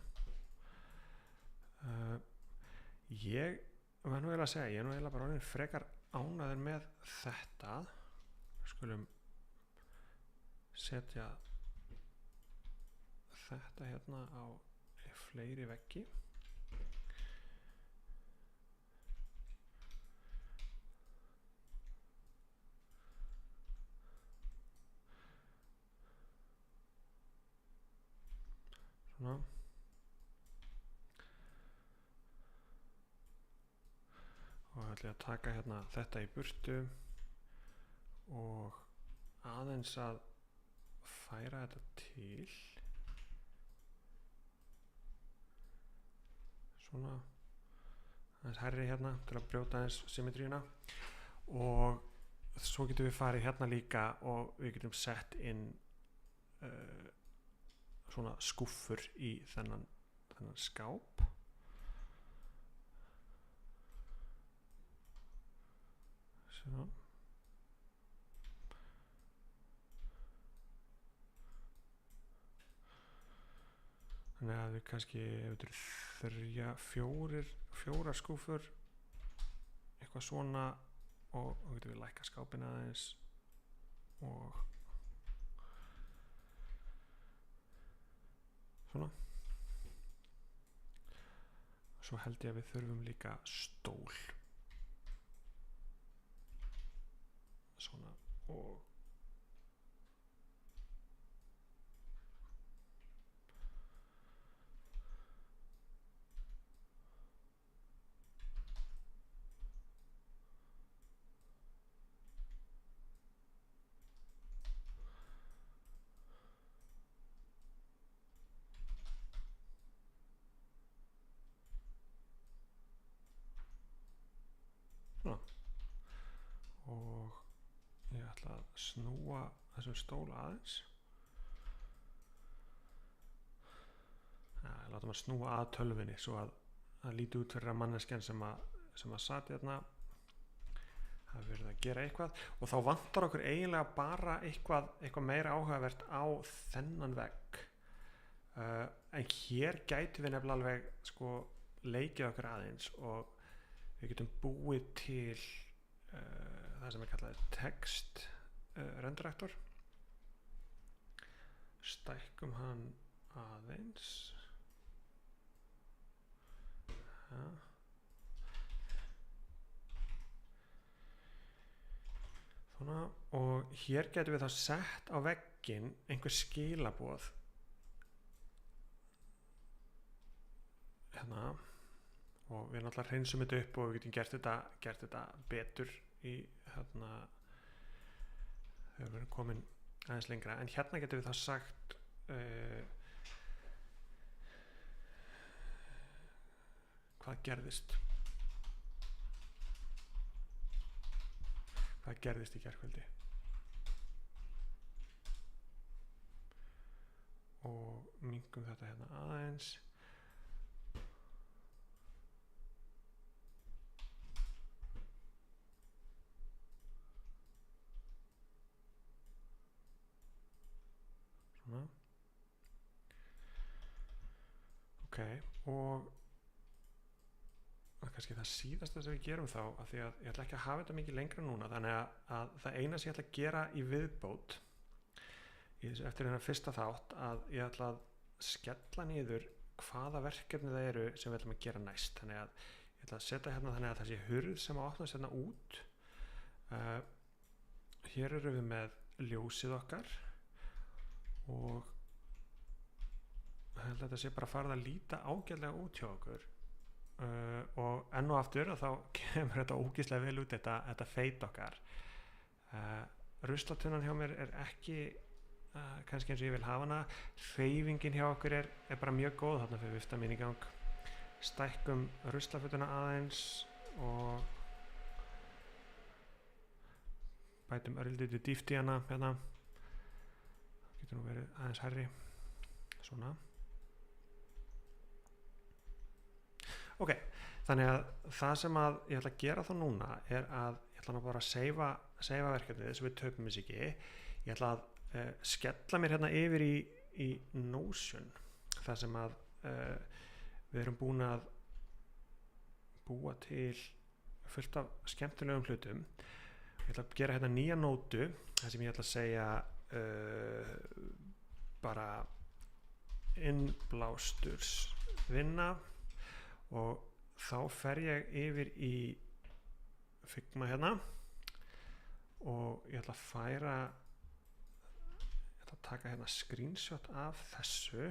Speaker 1: ég var nú eiginlega að segja, ég er nú eiginlega bara orðinn frekar ánægður með þetta við skulum setja þetta hérna á fleiri veggi svona og ætla ég að taka hérna þetta í burtu og aðeins að færa þetta til svona aðeins hærri hérna til að brjóta aðeins symmetríuna og svo getum við farið hérna líka og við getum sett inn svona skúffur í þennan skáp svo þannig að við kannski ef þetta eru fjórar skúfur eitthvað svona og þá getum við lækka skápinn aðeins og svona svo held ég að við þurfum líka stól svona og ég ætla að snúa þessum stól aðeins látum að snúa að tölvunni svo að það líti út fyrir að manneskjan sem að sati hérna hafi verið að gera eitthvað og þá vantar okkur eiginlega bara eitthvað meira áhugavert á þennan vegg en hér gætum við nefnilega alveg sko leikið okkur aðeins og við getum búið til það sem er kallað text renderektor stækkum hann aðeins svona, og hér getum við þá sett á vegginn einhver skilaboð hérna, og við náttúrulega hreinsum þetta upp og við getum gert þetta betur í hérna þegar við erum komin aðeins lengra, en hérna getum við þá sagt hvað gerðist í gærkvöldi, og minkum þetta hérna aðeins. Svona. Ok, og kannski það síðasta sem við gerum þá, af því að ég ætla ekki að hafa þetta mikið lengra núna, þannig að það eina sem ég ætla að gera í viðbót eftir þennan fyrsta þátt, að ég ætla að skella niður hvaða verkefni það eru sem við ætlum að gera næst. Þannig að ég ætla að setja hérna þannig að það sé hurð sem að opnast hérna út. Hér eru við með ljósið okkar og þetta sé bara farið að líta ágætlega út hjá okkur. Og enn og aftur og þá kemur þetta ógeðslega vel út, þetta feit okkar. Ruslatunnan hjá mér er ekki kannski eins og ég vil hafa hana. Hreyfingin hjá okkur er bara mjög góð, þarna fyrir vifta mín í gang. Stækkum ruslafötuna aðeins og bætum örlítið dýpt í hana hérna. Getur nú verið aðeins hærri, svona. Ok, þannig að það sem að ég ætla að gera þá núna er að ég ætla bara að seifa verkefnið þess að við töpum þess ekki. Ég ætla að skella mér hérna yfir í Notion, þar sem að við erum búin að búa til fullt af skemmtilegum hlutum. Ég ætla að gera hérna nýja nótu, þar sem ég ætla að segja bara innblástur vinna. Og þá fer ég yfir í Figma hérna og ég ætla að taka hérna screenshot af þessu,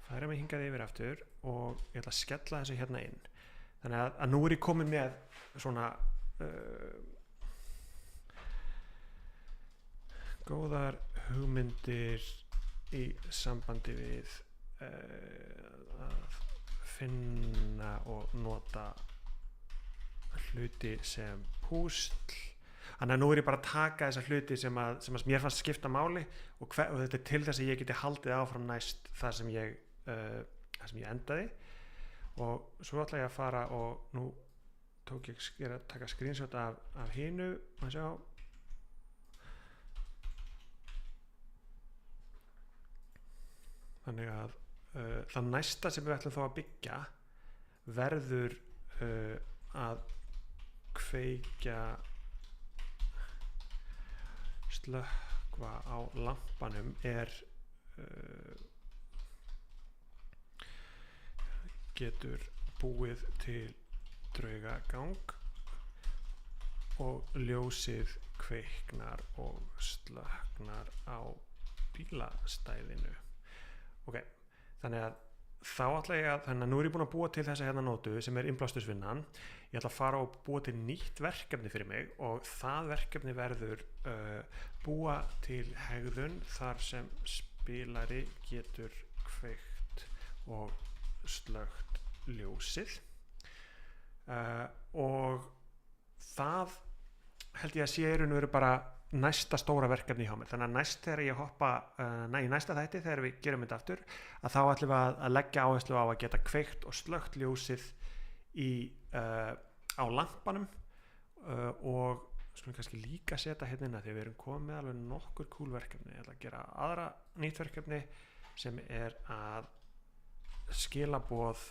Speaker 1: færa mig hingað yfir aftur og ég ætla að skella þessu hérna inn. Þannig að nú er ég komin með svona góðar hugmyndir í sambandi við að finna og nota hluti sem púsl. Þannig að nú er ég bara að taka þessa hluti sem að mér fannst skipta máli og þetta er til þess að ég geti haldið áfram næst það sem ég endaði. Og svo ætla ég að fara og nú ég að taka screenshot af hinu og sjá. Þannig að það næsta sem við ætlum þá að byggja verður að kveikja, slökkva á lampanum getur búið til draugagang og ljósið kveiknar og slökknar á bílastæðinu. Ok, þannig að þá ætla ég þannig að nú er ég búin að búa til þessa hérna nótu sem er innblástusvinnan. Ég ætla að fara og búa til nýtt verkefni fyrir mig og það verkefni verður búa til hegðun þar sem spilari getur kveikt og slökkt ljósið. Og það held ég að sé verður bara næsta stóra verkefni hjá mér. Þannig að næst þegar ég hoppa í næsta þætti þegar við gerum þetta aftur, að þá ætlum við að leggja áherslu á að geta kveikt og slökkt ljósið á lampanum og skulum kannski líka setja hérna inn að því við erum komið með alveg nokkur cool verkefni. Ég ætla að gera aðra nýtt verkefni sem er að skilaboð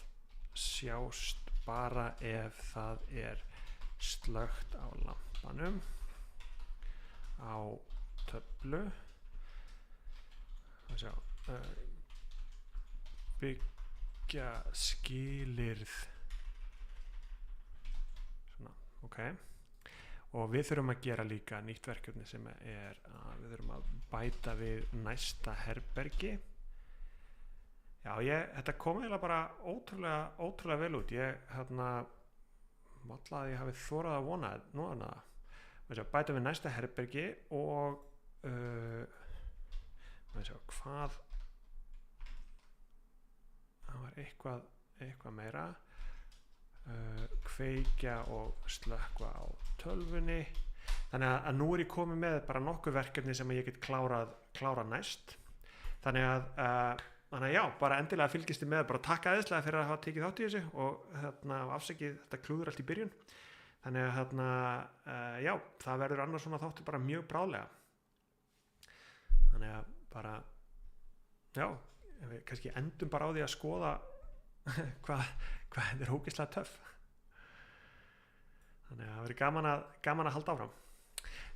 Speaker 1: sjást bara ef það er slökkt á lampanum á töflu. Sjá, tryggja skilyrð svona, ok, og við þurfum að gera líka nýtt verkefni sem er að við þurfum að bæta við næsta herbergi. Já, þetta kom eiginlega bara ótrúlega vel út. Ég vallaði ég hafi þorað að vona núna bæta við næsta herbergi og hvað það var eitthvað meira, kveikja og slökkva á tölvunni. Þannig að nú er ég komið með bara nokkuð verkefni sem ég get klárað næst. Þannig að já, bara endilega fylgist þið með, bara takk æðislega fyrir að hafa tekið þátt í þessu og afsakið þetta klúður allt í byrjun. Þannig að já, það verður annars svona þáttur bara mjög bráðlega. Þannig að bara, já, við kannski endum bara á því að skoða hvað þetta er ógeðslega töff. Þannig að það verður gaman að halda áfram.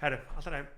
Speaker 1: Herru, alltaf leið.